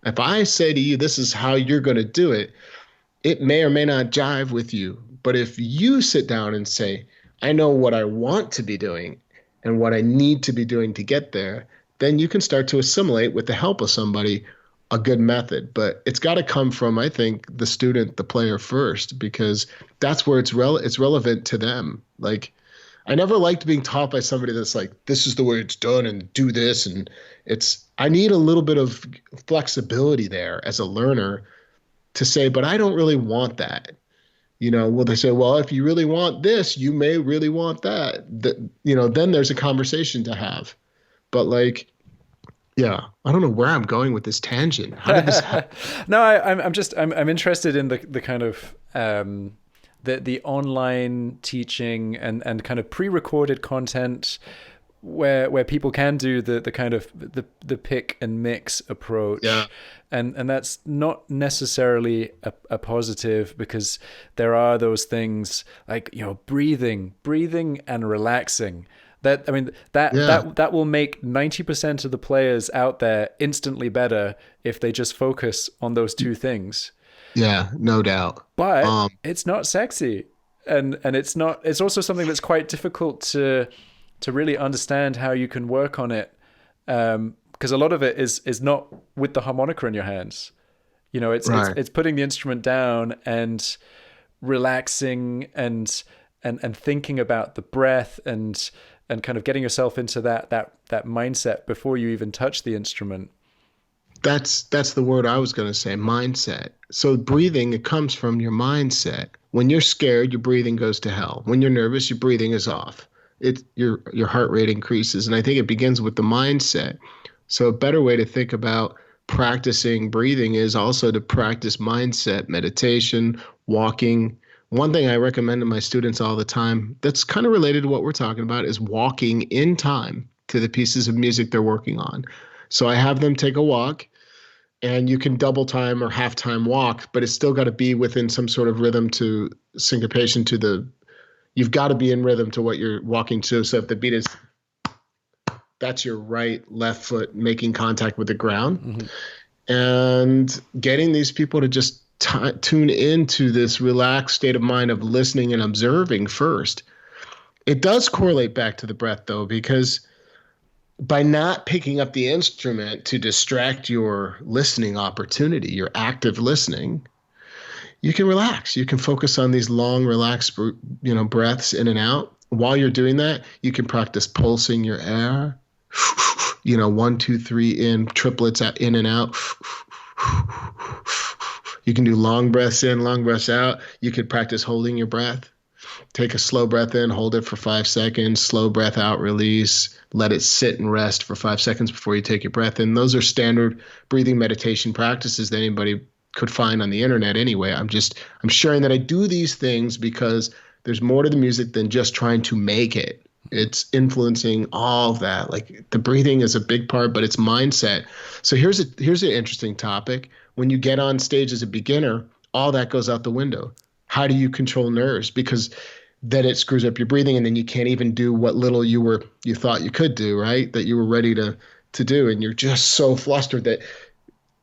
If I say to you, this is how you're going to do it, it may or may not jive with you. But if you sit down and say, I know what I want to be doing and what I need to be doing to get there, then you can start to assimilate with the help of somebody a good method. But it's got to come from, I think, the student, the player first, because that's where it's relevant to them. Like, I never liked being taught by somebody that's like, this is the way it's done and do this. And I need a little bit of flexibility there as a learner to say, but I don't really want that. Well, they say, well, if you really want this, you may really want that. Then there's a conversation to have. But like, yeah, I don't know where I'm going with this tangent. How did this happen? No, I'm interested in the kind of the online teaching and kind of pre-recorded content where people can do the kind of the pick and mix approach. Yeah. And that's not necessarily a positive, because there are those things like, breathing and relaxing. That will make 90% of the players out there instantly better if they just focus on those two things. Yeah, no doubt. But it's not sexy, and it's also something that's quite difficult to really understand how you can work on it, because a lot of it is not with the harmonica in your hands. It's putting the instrument down and relaxing and thinking about the breath and kind of getting yourself into that mindset before you even touch the instrument. That's the word I was going to say, mindset. So breathing, it comes from your mindset. When you're scared, your breathing goes to hell. When you're nervous, your breathing is off. Your heart rate increases. And I think it begins with the mindset. So a better way to think about practicing breathing is also to practice mindset, meditation, walking. One thing I recommend to my students all the time that's kind of related to what we're talking about is walking in time to the pieces of music they're working on. So I have them take a walk, and you can double time or half time walk, but it's still got to be within some sort of rhythm to syncopation you've got to be in rhythm to what you're walking to. So if the beat is, that's your right, left foot making contact with the ground. Mm-hmm. And getting these people to just tune into this relaxed state of mind of listening and observing first. It does correlate back to the breath, though, because by not picking up the instrument to distract your listening opportunity, your active listening, you can relax. You can focus on these long, relaxed, breaths in and out. While you're doing that, you can practice pulsing your air. 1, 2, 3 in, triplets in and out. You can do long breaths in, long breaths out. You could practice holding your breath. Take a slow breath in, hold it for 5 seconds, slow breath out, release, let it sit and rest for 5 seconds before you take your breath in. Those are standard breathing meditation practices that anybody could find on the internet anyway. I'm sharing that I do these things because there's more to the music than just trying to make it. It's influencing all of that. Like the breathing is a big part, but it's mindset. So here's an interesting topic. When you get on stage as a beginner, all that goes out the window. How do you control nerves? Because then it screws up your breathing, and then you can't even do what little you thought you could do, right? That you were ready to do, and you're just so flustered that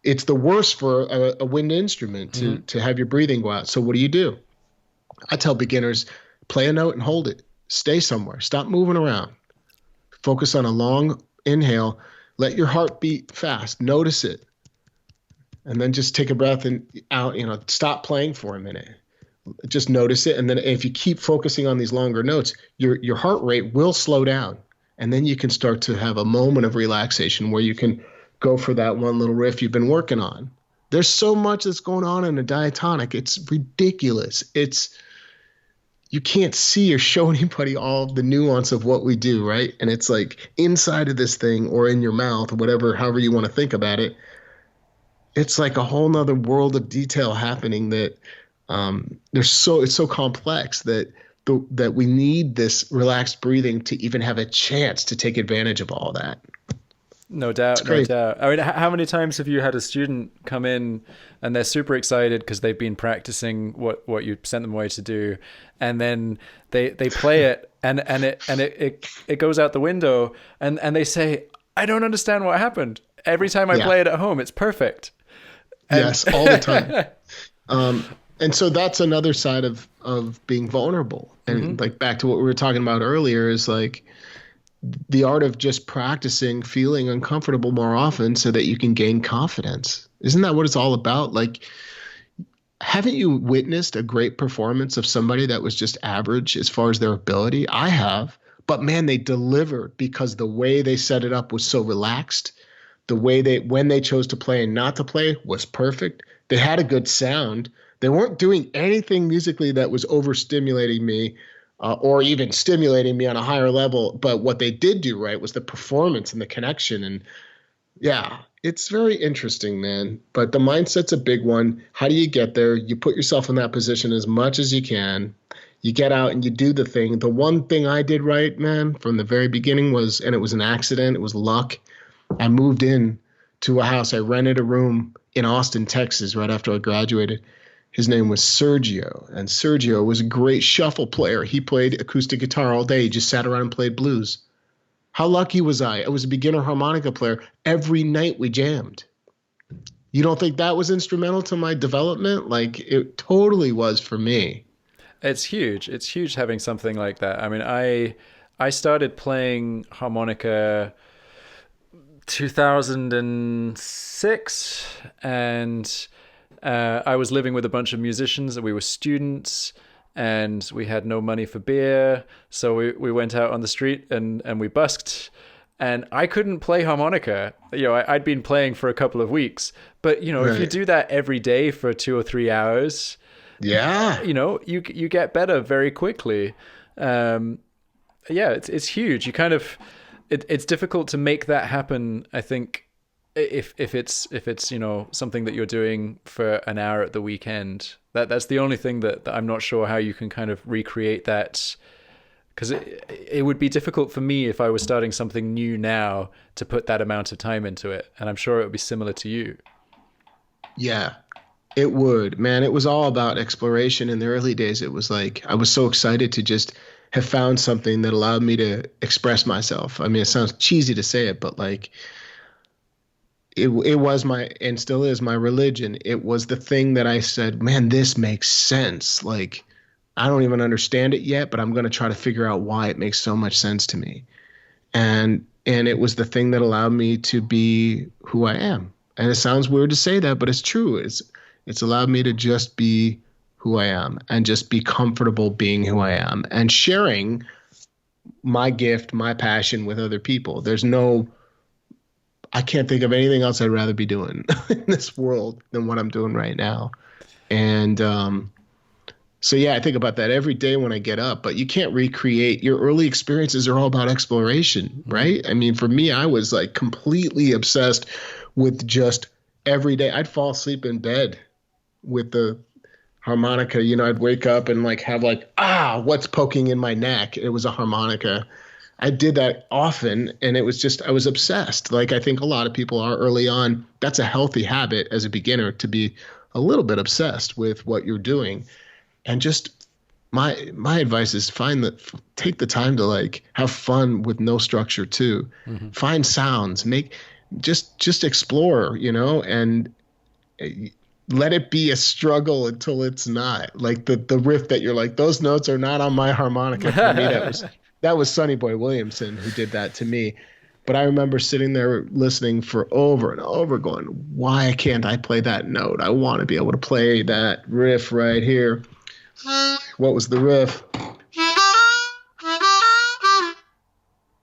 it's the worst for a wind instrument to have your breathing go out. So what do? I tell beginners, play a note and hold it. Stay somewhere. Stop moving around. Focus on a long inhale. Let your heart beat fast. Notice it. And then just take a breath and out, stop playing for a minute. Just notice it. And then if you keep focusing on these longer notes, your heart rate will slow down. And then you can start to have a moment of relaxation where you can go for that one little riff you've been working on. There's so much that's going on in a diatonic. It's ridiculous. You can't see or show anybody all of the nuance of what we do, right? And it's like inside of this thing or in your mouth, whatever, however you want to think about it. It's like a whole nother world of detail happening that it's so complex that we need this relaxed breathing to even have a chance to take advantage of all that. No doubt, no doubt. I mean, how many times have you had a student come in and they're super excited because they've been practicing what you sent them away to do, and then they play it and it goes out the window, and they say, I don't understand what happened. Every time I play it at home, it's perfect. Yes, all the time. And so that's another side of being vulnerable. And like back to what we were talking about earlier is like the art of just practicing feeling uncomfortable more often so that you can gain confidence. Isn't that what it's all about? Like, haven't you witnessed a great performance of somebody that was just average as far as their ability? I have, but man, they delivered because the way they set it up was so relaxed. The way when they chose to play and not to play was perfect. They had a good sound. They weren't doing anything musically that was overstimulating me or even stimulating me on a higher level. But what they did do right was the performance and the connection. And yeah, it's very interesting, man. But the mindset's a big one. How do you get there? You put yourself in that position as much as you can. You get out and you do the thing. The one thing I did right, man, from the very beginning was, and it was an accident, it was luck. I moved in to a house. I rented a room in Austin, Texas, right after I graduated. His name was Sergio, and Sergio was a great shuffle player. He played acoustic guitar all day. He just sat around and played blues. How lucky was I? I was a beginner harmonica player. Every night we jammed. You don't think that was instrumental to my development? Like, it totally was for me. It's huge. It's huge having something like that. I mean, I started playing harmonica 2006, and I was living with a bunch of musicians, and we were students, and we had no money for beer, so we went out on the street and we busked, and I couldn't play harmonica. I'd been playing for a couple of weeks, but right. If you do that every day for 2 or 3 hours, you get better very quickly. It's huge. You kind of it's difficult to make that happen, I think, if it's something that you're doing for an hour at the weekend. That's the only thing that I'm not sure how you can kind of recreate that, because it would be difficult for me if I was starting something new now to put that amount of time into it, and I'm sure it would be similar to you. Yeah, it would, man. It was all about exploration in the early days. It was like I was so excited to just have found something that allowed me to express myself. I mean, it sounds cheesy to say it, but like it was and still is my religion. It was the thing that I said, man, this makes sense. Like, I don't even understand it yet, but I'm going to try to figure out why it makes so much sense to me. And it was the thing that allowed me to be who I am. And it sounds weird to say that, but it's true. It's allowed me to just be who I am and just be comfortable being who I am and sharing my gift, my passion with other people. I can't think of anything else I'd rather be doing in this world than what I'm doing right now. And so, yeah, I think about that every day when I get up. But you can't recreate. Your early experiences are all about exploration, right? I mean, for me, I was like completely obsessed with just every day. I'd fall asleep in bed with the harmonica. I'd wake up and like have like, what's poking in my neck? It was a harmonica. I did that often, and it was just, I was obsessed. Like I think a lot of people are early on. That's a healthy habit as a beginner, to be a little bit obsessed with what you're doing. And just my advice is take the time to like have fun with no structure too. Find sounds, just explore, and let it be a struggle until it's not. Like the riff that you're like, those notes are not on my harmonica. For me, that was Sonny Boy Williamson who did that to me. But I remember sitting there listening for over and over going, why can't I play that note? I want to be able to play that riff right here. What was the riff?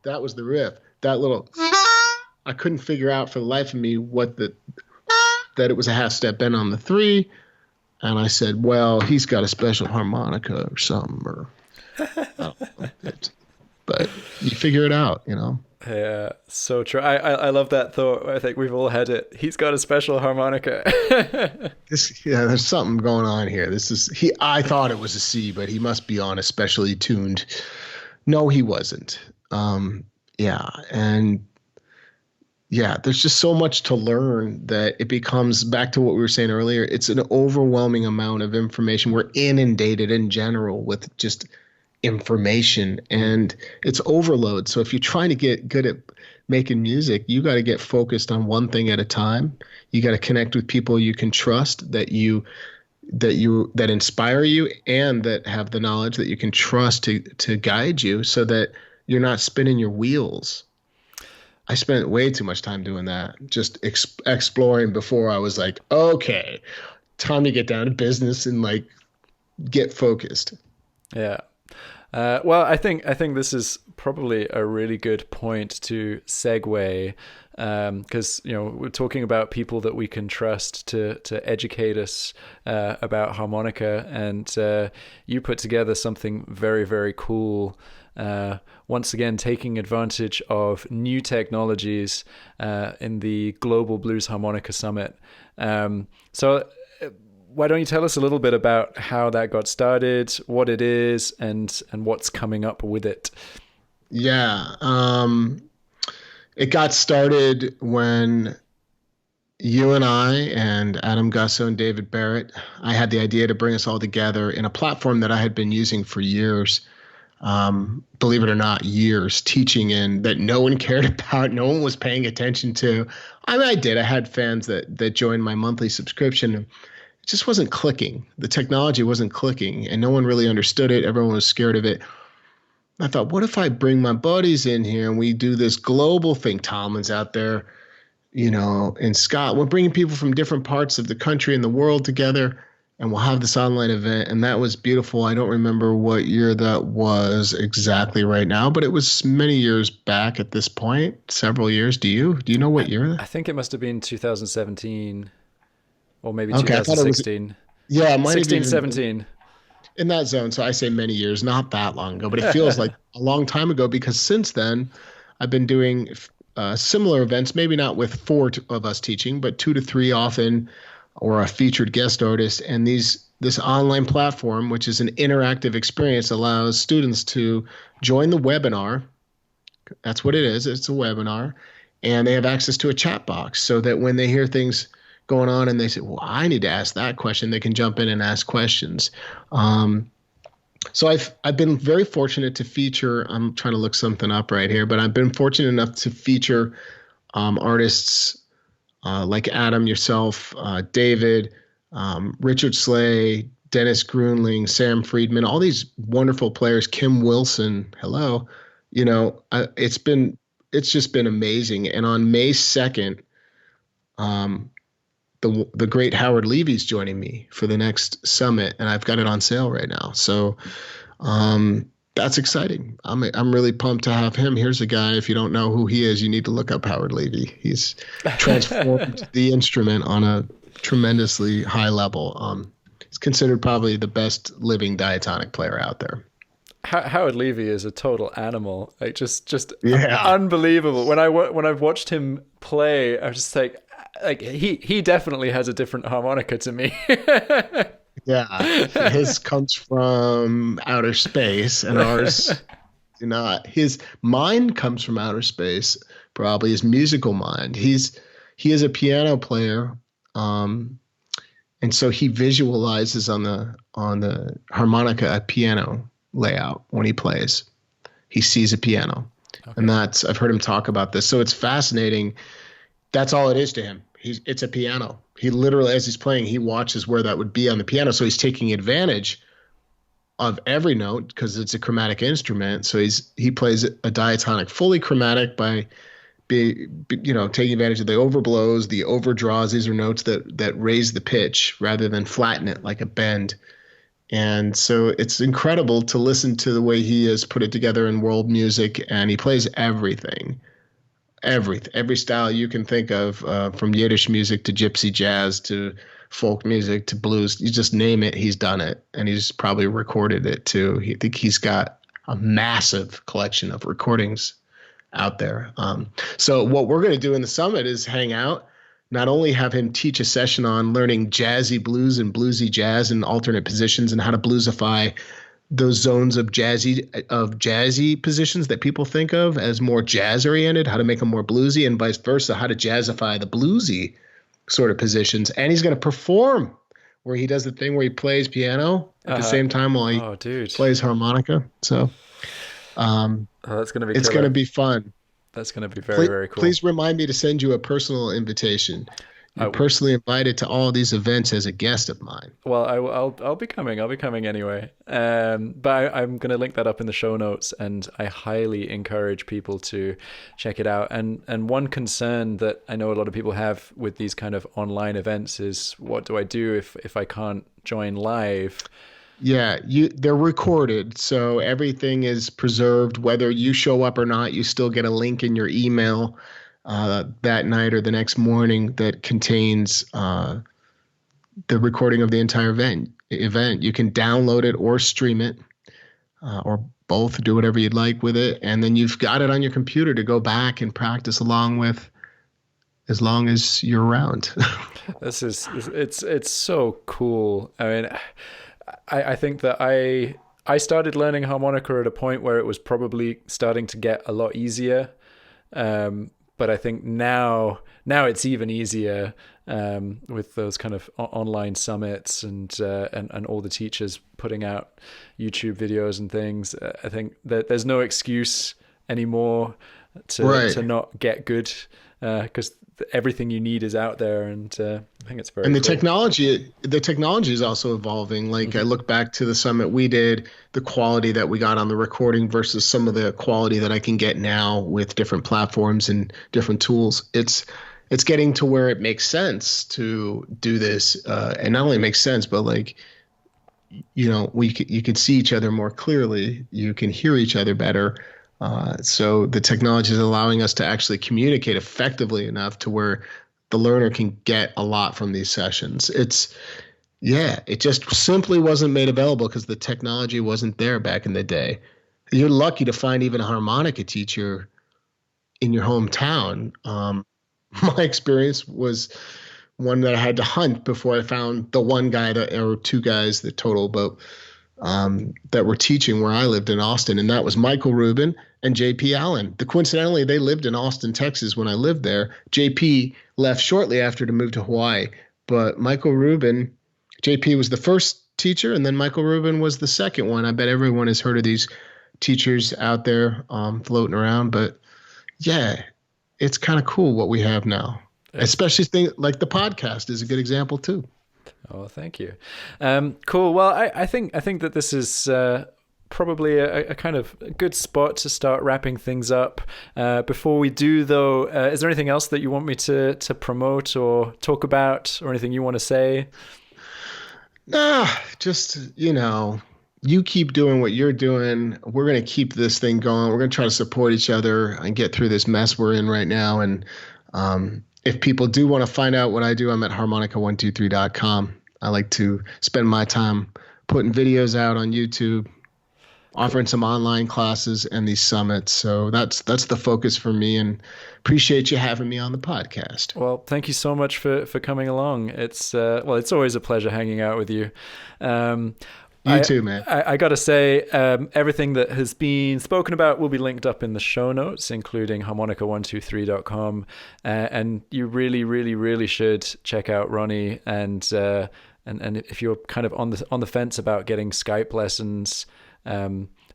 That was the riff. That little, I couldn't figure out for the life of me that it was a half step bend on the 3. And I said, well, he's got a special harmonica or something, or I don't know. But you figure it out, Yeah, so true. I love that thought. I think we've all had it. He's got a special harmonica. There's something going on here. I thought it was a C, but he must be on a specially tuned. No, he wasn't. There's just so much to learn that it becomes back to what we were saying earlier. It's an overwhelming amount of information. We're inundated in general with just information, and it's overload. So if you're trying to get good at making music, you got to get focused on one thing at a time. You got to connect with people you can trust, that inspire you, and that have the knowledge that you can trust to guide you, so that you're not spinning your wheels. I spent way too much time doing that, just exploring before I was like, okay, time to get down to business and like get focused. Yeah. Well, I think this is probably a really good point to segue, because we're talking about people that we can trust to educate us about harmonica, and you put together something very, very cool. Once again, taking advantage of new technologies in the Global Blues Harmonica Summit. So why don't you tell us a little bit about how that got started, what it is, and what's coming up with it? Yeah. It got started when you and I and Adam Gusso and David Barrett, I had the idea to bring us all together in a platform that I had been using for years. Believe it or not, years teaching in, that no one cared about, no one was paying attention to. I mean, I did. I had fans that joined my monthly subscription. It just wasn't clicking. The technology wasn't clicking, and no one really understood it. Everyone was scared of it. I thought, what if I bring my buddies in here and we do this global thing? Tomlin's out there, in Scott. We're bringing people from different parts of the country and the world together, and we'll have this online event. And that was beautiful. I don't remember what year that was exactly right now, but it was many years back at this point, several years. Do you know what year? I think it must have been 2017 or maybe 2016. Yeah, it might 16, have been 17. In that zone. So I say many years, not that long ago, but it feels like a long time ago, because since then I've been doing similar events, maybe not with 4 of us teaching, but 2 to 3 often, or a featured guest artist. And this online platform, which is an interactive experience, allows students to join the webinar. That's what it is. It's a webinar. And they have access to a chat box, so that when they hear things going on and they say, well, I need to ask that question, they can jump in and ask questions. So I've been very fortunate to feature, I'm trying to look something up right here, but I've been fortunate enough to feature artists like Adam, yourself, David, Richard Slay, Dennis Grunling, Sam Friedman, all these wonderful players, Kim Wilson, hello. It's just been amazing. And on May 2nd, the great Howard Levy's joining me for the next summit, and I've got it on sale right now. So that's exciting. I'm really pumped to have him. Here's a guy, if you don't know who he is, you need to look up Howard Levy. He's transformed the instrument on a tremendously high level. He's considered probably the best living diatonic player out there. Howard Levy is a total animal, like just unbelievable. When I've watched him play, I was just like he definitely has a different harmonica to me. Yeah, his comes from outer space, and ours absolutely not. His mind comes from outer space, probably his musical mind. He is a piano player, and so he visualizes on the harmonica a piano layout when he plays. He sees a piano, and I've heard him talk about this. So it's fascinating. That's all it is to him. It's a piano. He literally, as he's playing, he watches where that would be on the piano. So he's taking advantage of every note because it's a chromatic instrument. So he plays a diatonic fully chromatic by taking advantage of the overblows, the overdraws. These are notes that raise the pitch rather than flatten it like a bend. And so it's incredible to listen to the way he has put it together in world music, and he plays everything. Every style you can think of, from Yiddish music to gypsy jazz to folk music to blues. You just name it, he's done it, and he's probably recorded it too. I think he's got a massive collection of recordings out there. So what we're going to do in the summit is hang out, not only have him teach a session on learning jazzy blues and bluesy jazz and alternate positions and how to bluesify those zones of jazzy positions that people think of as more jazz oriented, how to make them more bluesy, and vice versa, how to jazzify the bluesy sort of positions. And he's going to perform where he does the thing where he plays piano at the same time while he plays harmonica. So that's going to be it's going to be fun. That's going to be very, very cool. Please remind me to send you a personal invitation. You're personally invited to all these events as a guest of mine. Well, I'll be coming. I'll be coming anyway. But I'm going to link that up in the show notes, and I highly encourage people to check it out. And one concern that I know a lot of people have with these kind of online events is, what do I do if I can't join live? Yeah, they're recorded, so everything is preserved. Whether you show up or not, you still get a link in your email that night or the next morning that contains the recording of the entire event. You can download it or stream it, or both. Do whatever you'd like with it, and then you've got it on your computer to go back and practice along with, as long as you're around. It's so cool. I mean, I think that I started learning harmonica at a point where it was probably starting to get a lot easier. But I think now it's even easier, with those kind of online summits and all the teachers putting out YouTube videos and things. I think that there's no excuse anymore to not get good, because everything you need is out there, and I think it's very. And the technology is also evolving. Like, I look back to the summit we did, the quality that we got on the recording versus some of the quality that I can get now with different platforms and different tools. It's getting to where it makes sense to do this, and not only makes sense, but like, you can see each other more clearly. You can hear each other better. So the technology is allowing us to actually communicate effectively enough to where the learner can get a lot from these sessions. It just simply wasn't made available because the technology wasn't there back in the day. You're lucky to find even a harmonica teacher in your hometown. My experience was one that I had to hunt before I found the one guy or two guys, the total, but that were teaching where I lived in Austin, and that was Michael Rubin and JP Allen. Coincidentally, they lived in Austin, Texas when I lived there. JP left shortly after to move to Hawaii, but JP was the first teacher, and then Michael Rubin was the second one. I bet everyone has heard of these teachers out there floating around, but yeah, it's kind of cool what we have now. Especially things like the podcast is a good example too. Oh, thank you. Cool. Well, I think that this is probably a kind of good spot to start wrapping things up. Before we do, though, is there anything else that you want me to promote or talk about, or anything you want to say? Nah, just, you keep doing what you're doing. We're going to keep this thing going. We're going to try to support each other and get through this mess we're in right now. And if people do want to find out what I do, I'm at harmonica123.com. I like to spend my time putting videos out on YouTube, offering some online classes and these summits. So that's the focus for me, and appreciate you having me on the podcast. Well, thank you so much for coming along. It's always a pleasure hanging out with you. You too, man. I got to say, everything that has been spoken about will be linked up in the show notes, including harmonica123.com. And you really, really, really should check out Ronnie. And if you're kind of on the fence about getting Skype lessons,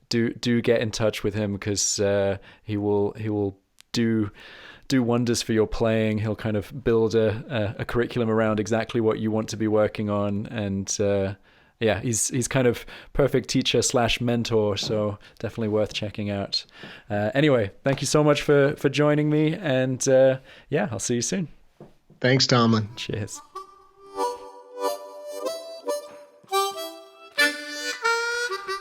do get in touch with him, because he will do wonders for your playing. He'll kind of build a curriculum around exactly what you want to be working on. And he's kind of perfect teacher / mentor, so definitely worth checking out. Anyway, thank you so much for joining me, and I'll see you soon. Thanks, Tomlin. Cheers.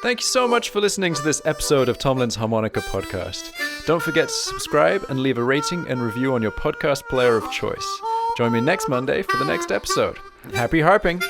Thank you so much for listening to this episode of Tomlin's Harmonica Podcast. Don't forget to subscribe and leave a rating and review on your podcast player of choice. Join me next Monday for the next episode. Happy harping!